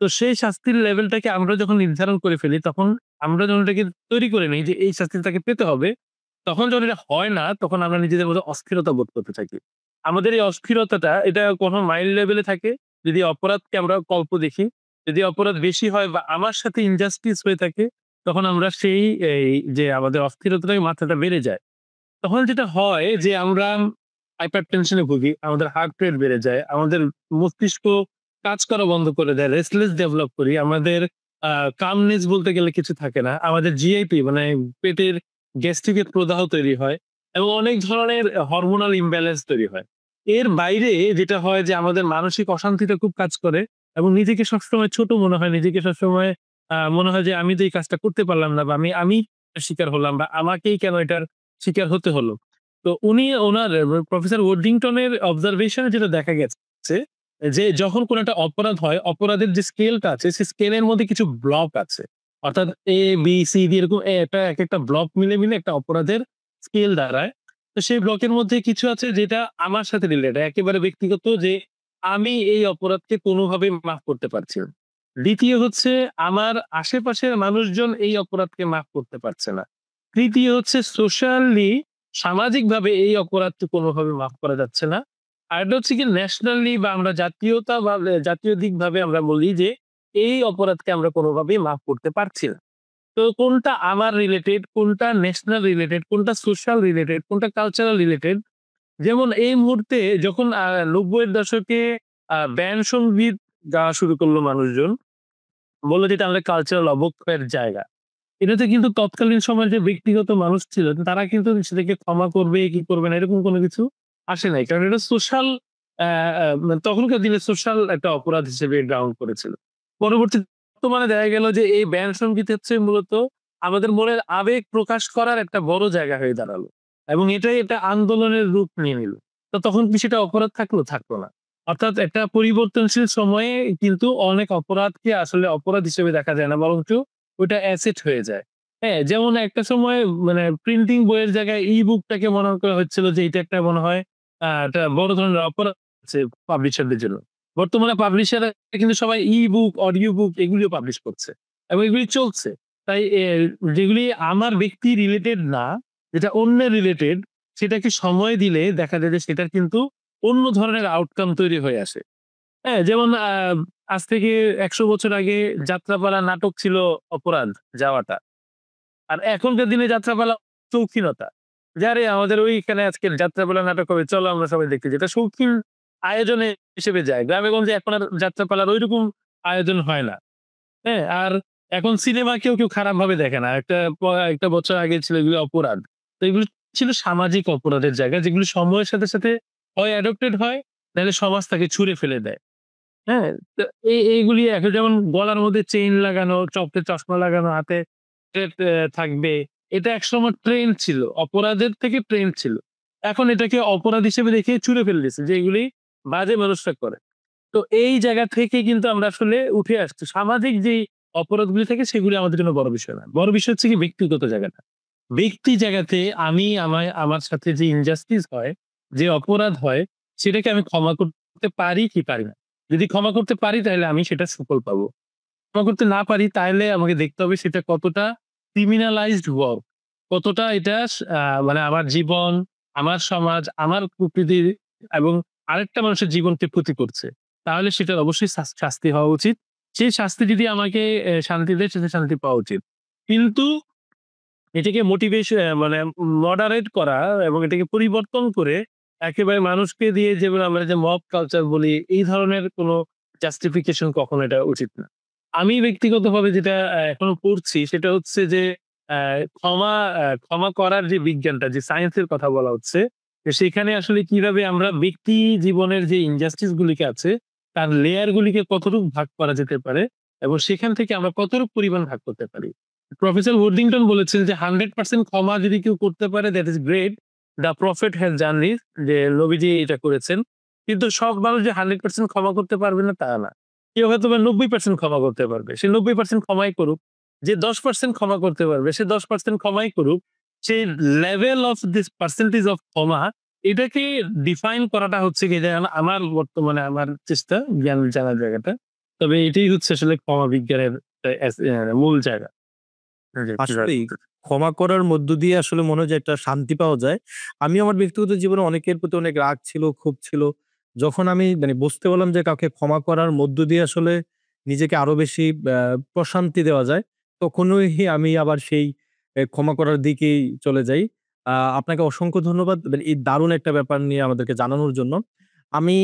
তো সেই শাস্তির লেভেলটাকে আমরা যখন নির্ধারণ করে ফেলি, তখন আমরা যখন এটাকে তৈরি করে নেই যে এই শাস্তি তাকে পেতে হবে, তখন যখন এটা হয় না, তখন আমরা নিজেদের মধ্যে অস্থিরতা বোধ করতে থাকি। আমাদের এই অস্থিরতাটা এটা কখনো মাইল্ড লেভেলে থাকে, যদি অপরাধকে আমরা কল্প দেখি। যদি অপরাধ বেশি হয় বা আমার সাথে ইনজাস্টিস হয়ে থাকে, তখন আমরা এই যে আমাদের অস্থিরতাটাকে মাত্রাটা বেড়ে যায়। তখন যেটা হয় যে আমরা হাইপার টেনশনে ভুগি, আমাদের হার্ট রেট বেড়ে যায়, আমাদের মস্তিষ্ক কাজ করা বন্ধ করে দেয়, রেস্টলেস ডেভেলপ করি, আমাদের কামনেস বলতে গেলে কিছু থাকে না, আমাদের জিআইপি মানে পেটের গ্যাস্ট্রিকের প্রদাহ তৈরি হয় এবং অনেক ধরনের হরমোনাল ইমব্যালেন্স তৈরি হয়। এর বাইরে যেটা হয় যে আমাদের মানসিক অশান্তিটা খুব কাজ করে এবং নিজেকে সবসময় ছোট মনে হয়, নিজেকে সবসময় মনে হয় যে আমি তো এই কাজটা করতে পারলাম না বা আমি শিকার হলাম বা আমাকেই কেন এটার শিকার হতে হলো। তো উনি ওনার প্রফেসর ওয়ার্ডিংটনের অবজারভেশনে যেটা দেখা গেছে যে যখন কোন একটা অপরাধ হয়, অপরাধের যে স্কেলটা আছে সেই স্কেলের মধ্যে কিছু ব্লক আছে। অর্থাৎ এ, বি, সি, ডি এরকম এটা একেকটা ব্লক মিলে একটা অপরাধের স্কেল দাঁড়ায়। তো সেই ব্লকের মধ্যে কিছু আছে যেটা আমার সাথে রিলেটেড, একেবারে ব্যক্তিগত, যে আমি এই অপরাধকে কোনোভাবেই মাফ করতে পারছি না। দ্বিতীয় হচ্ছে আমার আশেপাশের মানুষজন এই অপরাধকে মাফ করতে পারছে না। তৃতীয় হচ্ছে সোশ্যালি, সামাজিকভাবে এই অপরাধকে কোনোভাবে মাফ করা যাচ্ছে না। আরেকটা হচ্ছে কি ন্যাশনালি বা আমরা জাতীয়তা বা জাতীয় দিকভাবে আমরা বলি যে এই অপরাধকে আমরা কোনোভাবেই মাফ করতে পারছি না। তো কোনটা আমার রিলেটেড, কোনটা ন্যাশনাল রিলেটেড, কোনটা সোশ্যাল রিলেটেড, কোনটা কালচারাল রিলেটেড। যেমন এই মুহূর্তে যখন ৯০ এর দশকে ব্যান্ড সংগীত গাওয়া শুরু করলো মানুষজন, বলল যে এটা আমাদের কালচারাল অবক্ষয়ের জায়গা। এটাতে কিন্তু তৎকালীন সময়ের যে ব্যক্তিগত মানুষ ছিল তারা কিন্তু সেটাকে ক্ষমা করবে কি করবে না এরকম কোনো কিছু আসে নাই। কারণ এটা সোশ্যাল তখনকার দিনে সোশ্যাল একটা অপরাধ হিসেবে গ্রাউন্ড করেছিল। পরবর্তী বর্তমানে দেখা গেল যে এই ব্যান্ড সঙ্গীত হচ্ছে মূলত আমাদের মনের আবেগ প্রকাশ করার একটা বড় জায়গা হয়ে দাঁড়ালো। এবং এটাই এটা আন্দোলনের রূপ নিয়ে নিল। তো তখন কি সেটা অপরাধ থাকলো? থাকলো না। অর্থাৎ একটা পরিবর্তনশীল সময়ে কিন্তু অনেক অপরাধকে আসলে অপরাধ হিসেবে দেখা যায় না, বরঞ্চ ওইটা অ্যাসেট হয়ে যায়। হ্যাঁ, যেমন একটা সময় মানে প্রিন্টিং বইয়ের জায়গায় ই-বুকটাকে মনে করা হচ্ছিল যে এটা একটা মনে হয় একটা বড় ধরনের অপরাধ আছে পাবলিশারদের জন্য। বর্তমানে পাবলিশাররা কিন্তু সবাই ই-বুক, অডিও বুক এগুলিও পাবলিশ করছে এবং এগুলি চলছে। তাই যেগুলি আমার ব্যক্তি রিলেটেড না, যেটা অন্যের রিলেটেড, সেটাকে সময় দিলে দেখা যায় যে সেটার কিন্তু অন্য ধরনের আউটকাম তৈরি হয়ে আসে। হ্যাঁ, যেমন আজ থেকে ১০০ বছর আগে যাত্রাপালা নাটক ছিল অপরাধ যাওয়াটা। আর এখনকার দিনে যাত্রাপালা শৌখিনতা। যে আরে আমাদের ওইখানে আজকে যাত্রাপালা নাটক হবে, চলো আমরা সবাই দেখতে যাই। এটা শৌখিন আয়োজনে হিসেবে যায়। গ্রামে-গঞ্জে এখন আর যাত্রাপালার ঐরকম আয়োজন হয় না। হ্যাঁ? আর এখন সিনেমা কেউ খারাপভাবে দেখে না। একটা বছর আগে ছিল এগুলো অপরাধ। তো এগুলো ছিল সামাজিক অপরাধের জায়গা যেগুলো সময়ের সাথে হয় অ্যাডপ্টেড হয়, নাইলে সমাজ তাকে ছুঁড়ে ফেলে দেয়। হ্যাঁ? তো এইগুলি এখন যেমন গলার মধ্যে চেইন লাগানো, চোখে চশমা লাগানো, হাতে থাকবে। এটা একসময় ট্রেন্ড ছিল। অপরাধের থেকে ট্রেন্ড ছিল। এখন এটাকে অপরাধ হিসেবে দেখে ছুঁড়ে ফেলে দিয়েছে যে এগুলি বাজে মানুষরা করে। তো এই জায়গা থেকে কিন্তু আমরা আসলে উঠে আসছি। সামাজিক যেই অপরাধগুলি থাকে সেগুলি আমাদের জন্য বড় বিষয় না। বড় বিষয় হচ্ছে কি ব্যক্তিগত জায়গাটা। ব্যক্তি জায়গাতে আমি আমার সাথে যে ইনজাস্টিস হয়, যে অপরাধ হয়, সেটাকে আমি ক্ষমা করতে পারি কি পারি না। যদি ক্ষমা করতে পারি তাহলে আমি সেটার সুফল পাবো। ক্ষমা করতে না পারি তাহলে আমাকে দেখতে হবে সেটা কতটা criminalized work, কতটা এটা মানে আমার জীবন, আমার সমাজ, আমার প্রকৃতি এবং আরেকটা মানুষের জীবনকে ক্ষতি করছে। তাহলে সেটার অবশ্যই শাস্তি হওয়া উচিত। সেই শাস্তি যদি আমাকে শান্তি দেয় সেটা শান্তি পাওয়া উচিত। কিন্তু এটাকে মানে মডারেট করা এবং এটাকে পরিবর্তন করে একেবারে মানুষকে দিয়ে যেমন আমরা যে মব কালচার বলি, এই ধরনের কোনো জাস্টিফিকেশন কখনো এটা উচিত না। আমি ব্যক্তিগতভাবে যেটা এখনো পড়ছি সেটা হচ্ছে যে ক্ষমা করার যে বিজ্ঞানটা, যে সায়েন্স এর কথা বলা হচ্ছে, তো সেখানে আসলে কিভাবে আমরা ব্যক্তি জীবনের যে ইনজাস্টিস গুলিকে আছে তার লেয়ার গুলিকে কতটুকু ভাগ করা যেতে পারে এবং সেখান থেকে আমরা কতটুকু পরিমাণ ভাগ করতে পারি। প্রফেসর ওয়ার্ডিংটন বলেছেন যে 100% ক্ষমা যদি কেউ করতে পারে that is great. The prophet has done this, যে নবীজি এটা করেছেন। কিন্তু সব মানুষ যে 100% ক্ষমা করতে পারবে না তা না। কেউ হয়তোবা 90% ক্ষমা করতে পারবে। সে 90% ক্ষমাই করুক। যে 10% ক্ষমা করতে পারবে সে 10% ক্ষমাই করুক। সেই level of this percentage of ক্ষমা, এটাকে ডিফাইন করাটা হচ্ছে গিয়ে যে আমার বর্তমানে আমার চেষ্টা জ্ঞান জানার জায়গাটা। তবে এটাই হচ্ছে আসলে ক্ষমা বিজ্ঞানের মূল জায়গা। জি, আসলেই ক্ষমা করার মধ্য দিয়ে আসলে মনে হয় যে একটা শান্তি পাওয়া যায়। আমি আমার ব্যক্তিগত জীবনে অনেকের প্রতি অনেক রাগ ছিল, ক্ষোভ ছিল। যখন আমি মানে বুঝতে পারলাম যে কাউকে ক্ষমা করার মধ্য দিয়ে আসলে নিজেকে আরো বেশি প্রশান্তি দেওয়া যায়, তখনই আমি আবার সেই ক্ষমা করার দিকেই চলে যাই। আপনাকে অসংখ্য ধন্যবাদ এই দারুণ একটা ব্যাপার নিয়ে আমাদেরকে জানানোর জন্য। আমি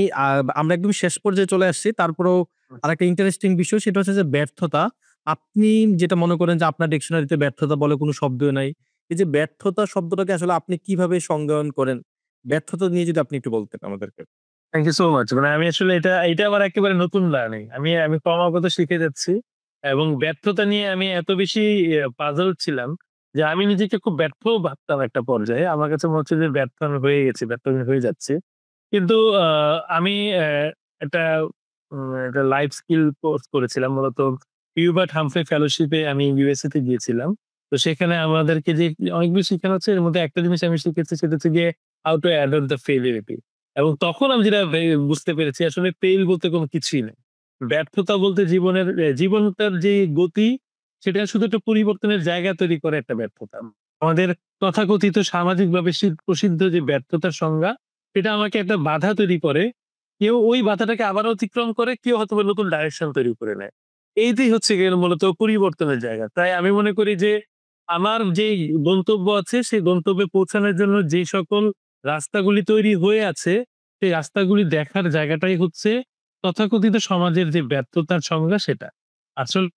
আমরা একদম শেষ পর্যায়ে চলে আসছি। তারপরেও আরেকটা ইন্টারেস্টিং বিষয় সেটা হচ্ছে যে ব্যর্থতা। আপনি যেটা মনে করেন যে আপনার ডিকশনারিতে ব্যর্থতা বলে কোনো শব্দই নাই। এই যে ব্যর্থতা শব্দটাকে আসলে আপনি কিভাবে সংজ্ঞায়ন করেন? ব্যর্থতা নিয়ে যদি আপনি একটু বলতেন আমাদেরকে। Thank you so much. মানে আমি আসলে এটা আমার একেবারে নতুন লার্নিং। আমি ক্রমাগত শিখে যাচ্ছি এবং ব্যর্থতা নিয়ে আমি এত বেশি পাজল ছিলাম যে আমি নিজেকে খুব ব্যর্থও ভাবতাম একটা পর্যায়ে। আমার কাছে মনে হচ্ছে যে ব্যর্থ আমি হয়ে গেছি, ব্যর্থ আমি হয়ে যাচ্ছি। কিন্তু আমি একটা লাইফ স্কিল কোর্স করেছিলাম। মূলত হিউবার্ট হামফ্রে ফেলোশিপে আমি ইউএসএ তে গিয়েছিলাম। তো সেখানে আমাদেরকে যে অনেক কিছু শেখানো হচ্ছে এর মধ্যে একটা জিনিস আমি শিখেছি সেটা হচ্ছে গিয়ে হাউ টু অ্যাডপ্ট দ্য ফেইলিউরিটি। এবং তখন আমি যেটা বুঝতে পেরেছি আসলে ফেইল বলতে কোনো কিছুই নেই। ব্যর্থতা বলতে জীবনটার যে গতি সেটা শুধু একটা পরিবর্তনের জায়গা তৈরি করে একটা ব্যর্থতা। আমাদের তথাকথিত সামাজিকভাবে প্রসিদ্ধ যে ব্যর্থতার সংজ্ঞা সেটা আমাকে একটা বাধা তৈরি করে। কেউ ওই বাধাটাকে আবার অতিক্রম করে, কেউ হয়তোবা নতুন ডাইরেকশন তৈরি করে নেয়। এইটাই হচ্ছে গিয়ে মূলত পরিবর্তনের জায়গা। তাই আমি মনে করি যে আমার যেই গন্তব্য আছে সেই গন্তব্যে পৌঁছানোর জন্য যে সকল রাস্তাগুলি তৈরি হয়ে আছে, সেই রাস্তাগুলি দেখার জায়গাটাই হচ্ছে তথাকথিত সমাজের যে ব্যর্থতার সংজ্ঞা সেটা। আসলে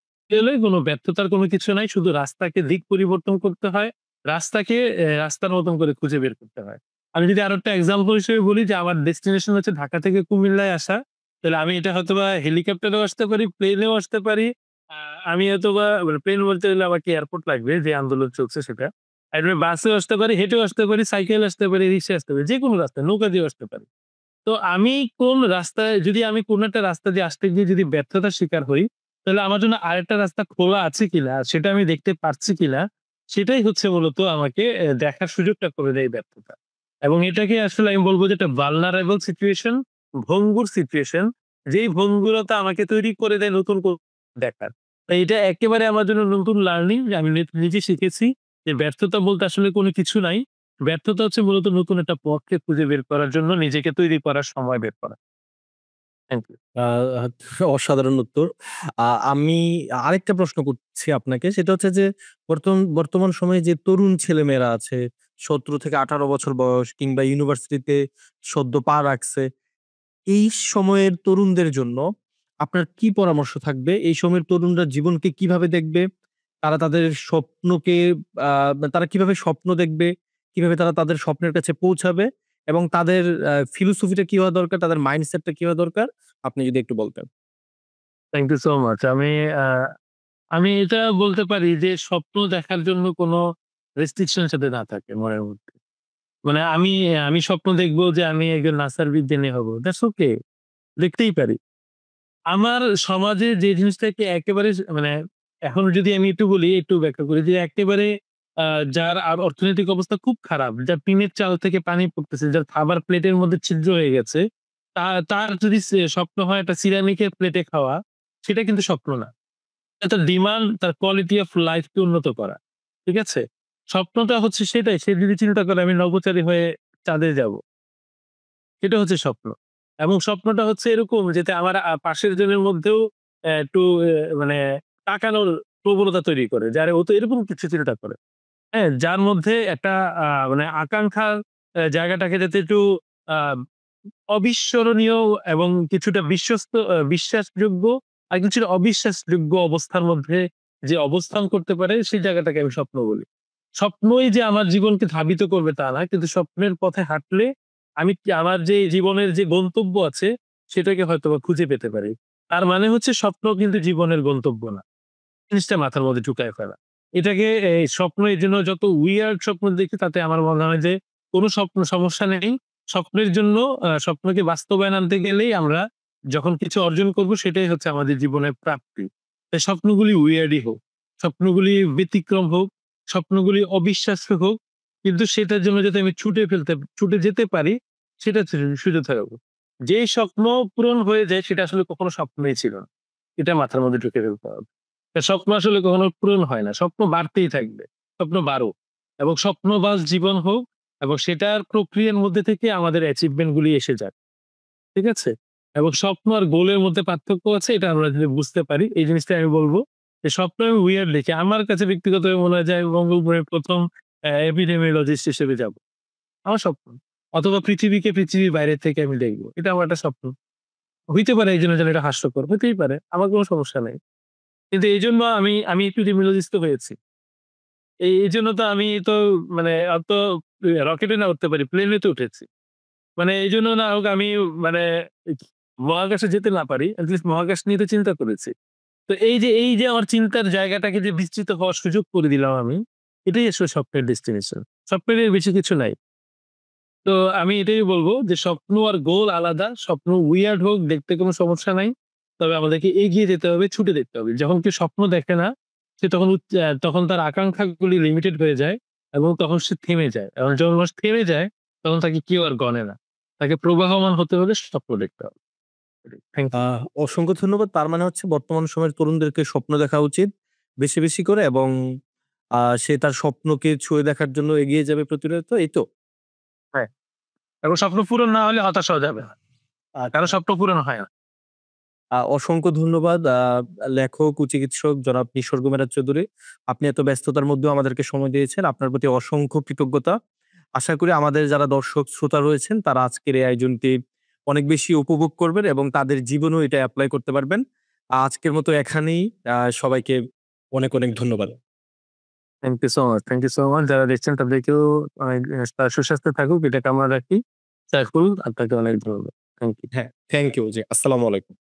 কোনো ব্যর্থতার কোনো কিছু নাই। শুধু রাস্তাকে দিক পরিবর্তন করতে হয়। রাস্তাকে রাস্তার মতন করে খুঁজে বের করতে হয়। আমি যদি আরেকটা এক্সাম্পল হিসেবে বলি যে আমার ডেস্টিনেশন হচ্ছে ঢাকা থেকে কুমিল্লায় আসা। তাহলে আমি এটা হয়তোবা হেলিকপ্টারেও আসতে পারি, প্লেনেও আসতে পারি। আ আমি হয়তোবা মানে প্লেন বলতে গেলে আমাকে এয়ারপোর্ট লাগবে যে আন্দোলন চলছে সেটা। আর আমি বাসেও আসতে পারি, হেঁটেও আসতে পারি, সাইকেলে আসতে পারি, রিক্সায় আসতে পারি। যেকোনো রাস্তায় নৌকা দিয়েও আসতে পারি। তো আমি কোন রাস্তায় যদি আমি কোন একটা রাস্তা দিয়ে আসতে গিয়ে যদি ব্যর্থতার শিকার হই, তাহলে আমার জন্য আরেকটা রাস্তা খোলা আছে কিনা, সেটা আমি দেখতে পারছি কিনা, সেটাই হচ্ছে মূলত আমাকে দেখার সুযোগটা করে দেয় ব্যর্থতা। এবং এটাকে আসলে আমি বলব যে এটা vulnerable সিচুয়েশন, ভঙ্গুর সিচুয়েশন, যেই ভঙ্গুরতা আমাকে তৈরি করে দেয় নতুন দেখার। তাই এটা একেবারে আমার জন্য নতুন লার্নিং যে আমি নিজে শিখেছি যে ব্যর্থতা বলতে আসলে কোনো কিছু নাই। ব্যর্থতা হচ্ছে মূলত নতুন একটা পথকে খুঁজে বের করার জন্য নিজেকে তৈরি করার সময় বের করা। Thank you. আ অসাধারণ উত্তর। আমি আরেকটা প্রশ্ন করছি আপনাকে। সেটা হচ্ছে যে বর্তমান সময়ে যে তরুণ ছেলেমেয়েরা আছে ১৭ থেকে ১৮ বছর বয়স কিংবা ইউনিভার্সিটিতে সদ্য পা রাখছে। এই সময়ের তরুণদের জন্য আপনার কি পরামর্শ থাকবে? এই সময়ের তরুণরা জীবনকে কিভাবে দেখবে? তারা তাদের স্বপ্নকে আ তারা কিভাবে স্বপ্ন দেখবে? কিভাবে তারা তাদের স্বপ্নের কাছে পৌঁছাবে? এবং তাদের ফিলোসফিটা কি হওয়া দরকার? তাদের মাইন্ডসেটটা কি হওয়া দরকার? আপনি যদি একটু বলতেন। Thank you so much. আ আমি এটা বলতে পারি যে স্বপ্ন দেখার জন্য কোনো রেস্ট্রিকশন যাতে না থাকে মনের মধ্যে। মানে আমি স্বপ্ন দেখব যে আমি একজন নাসার বিজ্ঞানী হব। দ্যাটস ওকে, দেখতেই পারি। আমার সমাজে যে জিনিসটাকে একেবারে মানে এখন যদি আমি একটু বলি, একটু ব্যাখ্যা করি যে একেবারে আ যার অর্থনৈতিক অবস্থা খুব খারাপ, যার টিনের চাল থেকে পানি পড়তেছে, যার খাবার প্লেটের মধ্যে ছিদ্র হয়ে গেছে, তার যদি স্বপ্ন হয় একটা সিরামিকের প্লেটে খাওয়া, সেটা কিন্তু স্বপ্ন না। তার ডিমান্ড, তার কোয়ালিটি অফ লাইফ কে উন্নত করা। ঠিক আছে? স্বপ্নটা হচ্ছে সেটাই। সে যদি চিন্তা করে আমি নভোচারী হয়ে চাঁদে যাবো। সেটা হচ্ছে স্বপ্ন। এবং স্বপ্নটা হচ্ছে এরকম যাতে আমার পাশের জনের মধ্যেও একটু মানে তাকানোর প্রবণতা তৈরি করে। যারা ও তো এরকম কিছু চিন্তা করে। হ্যাঁ? যার মধ্যে একটা মানে আকাঙ্খার জায়গাটাকে যাতে একটু আ অবিস্মরণীয় এবং কিছুটা বিশ্বাসযোগ্য আর কিছুটা অবিশ্বাসযোগ্য অবস্থার মধ্যে যে অবস্থান করতে পারে সেই জায়গাটাকে আমি স্বপ্ন বলি। স্বপ্নই যে আমার জীবনকে ধাবিত করবে তা না। কিন্তু স্বপ্নের পথে হাঁটলে আমি আমার যে জীবনের যে গন্তব্য আছে সেটাকে হয়তোবা খুঁজে পেতে পারি। তার মানে হচ্ছে স্বপ্ন কিন্তু জীবনের গন্তব্য না। জিনিসটা মাথার মধ্যে ঢুকায় ফেলা। এটাকে স্বপ্ন এজন্য যত উইয়ার্ড স্বপ্ন দেখি তাতে আমার মনে হয় যে কোন সমস্যা নেই। স্বপ্নের জন্য স্বপ্নকে বাস্তবায়ন আনতে গেলেই আমরা যখন কিছু অর্জন করব সেটাই হচ্ছে আমাদের জীবনের প্রাপ্তি। তাই স্বপ্নগুলি উইয়ার্ডই হোক, স্বপ্নগুলি ব্যতিক্রম হোক, স্বপ্নগুলি অবিশ্বাস্য হোক, কিন্তু সেটার জন্য যাতে আমি ছুটে যেতে পারি সেটা সুযোগ থাকবে। যেই স্বপ্ন পূরণ হয়ে যায় সেটা আসলে কখনো স্বপ্নই ছিল না। এটা মাথার মধ্যে ঢুকে ফেলতে হবে। স্বপ্ন আসলে কখনো পূরণ হয় না। স্বপ্ন বাড়তেই থাকবে। স্বপ্ন বাড়ুক এবং স্বপ্নবাজ জীবন হোক এবং সেটার প্রক্রিয়ার মধ্যে থেকে আমাদের অ্যাচিভমেন্ট গুলি এসে যাক। ঠিক আছে? এবং স্বপ্ন আর গোলের মধ্যে পার্থক্য আছে এটা আমরা যদি বুঝতে পারি, এই জিনিসটাই আমি বলব যে স্বপ্ন আমি উইয়ার্ড দেখি। আমার কাছে ব্যক্তিগতভাবে মনে হয় যে আমি বঙ্গোপপুরের ১ম এপিডেমিওলজিস্ট হিসেবে যাব। আমার স্বপ্ন। অথবা পৃথিবীর বাইরে থেকে আমি দেখব। এটা আমার একটা স্বপ্ন। হইতে পারে এইজন্য যেন এটা হাস্যকর। হইতেই পারে। আমার কোন সমস্যা নাই। কিন্তু এইজন্য আমি এপিডেমিওলজিস্ট তো হয়েছি। এইজন্য তো আমি তো মানে অত রকেটে না উঠতে পারি, প্লেনে তো উঠেছি। মানে এইজন্য না হোক আমি মানে মহাকাশে যেতে না পারি, এটলিস্ট মহাকাশ নিয়ে তো চিন্তা করেছি। তো এই যে আমার চিন্তার জায়গাটাকে যে বিস্তৃত হওয়ার সুযোগ করে দিলাম আমি, এটাই আসলে স্বপ্নের ডেস্টিনেশন। স্বপ্নের এর বেশি কিছু নাই। তো আমি এটাই বলব যে স্বপ্ন আর গোল আলাদা। স্বপ্ন উইয়ার্ড হোক দেখতে কোনো সমস্যা নাই। তবে আমাদেরকে এগিয়ে যেতে হবে, ছুটে দেখতে হবে। যখন কেউ স্বপ্ন দেখে না, সে তখন তার আকাঙ্খাগুলি লিমিটেড হয়ে যায় এবং তখন সে থেমে যায়। এবং যখন মানুষ থেমে যায়, তখন তাকে কেউ আর গণে না। তাকে প্রবাহমান হতে হলে স্বপ্ন দেখতে হবে। Thank you. অসংখ্য ধন্যবাদ। তার মানে হচ্ছে বর্তমান সময়ের তরুণদেরকে স্বপ্ন দেখা উচিত বেশি, বেশি করে এবং সে তার স্বপ্নকে ছুঁয়ে দেখার জন্য এগিয়ে যাবে প্রতিনিয়ত। এই তো? হ্যাঁ, এবং স্বপ্ন পূরণ না হলে হতাশ হওয়া যাবে না। কারো আচ্ছা। স্বপ্ন পূরণ হয় না। অসংখ্য ধন্যবাদ লেখক ও চিকিৎসক জনাব নিসর্গ মেরাজ চৌধুরী। আপনি এত ব্যস্ততার মধ্যেও আমাদেরকে সময় দিয়েছেন। আপনার প্রতি অসংখ্য কৃতজ্ঞতা। আশা করি আমাদের যারা দর্শক শ্রোতা রয়েছেন তারা আজকের এই আয়োজনটি অনেক বেশি উপভোগ করবেন এবং তাদের জীবনেও এটা এপ্লাই করতে পারবেন। আজকের মতো এখানেই সবাইকে অনেক, অনেক ধন্যবাদ। Thank you so much. Thank you so much. যারা দেখছেন তাদেরকেও অনেক তারা সুস্বাস্থ্যে থাকুক এটা কামনা রাখি। করুন। আপনাকে অনেক ধন্যবাদ। Thank you. হ্যাঁ, থ্যাংক ইউ জি। আসসালামু আলাইকুম।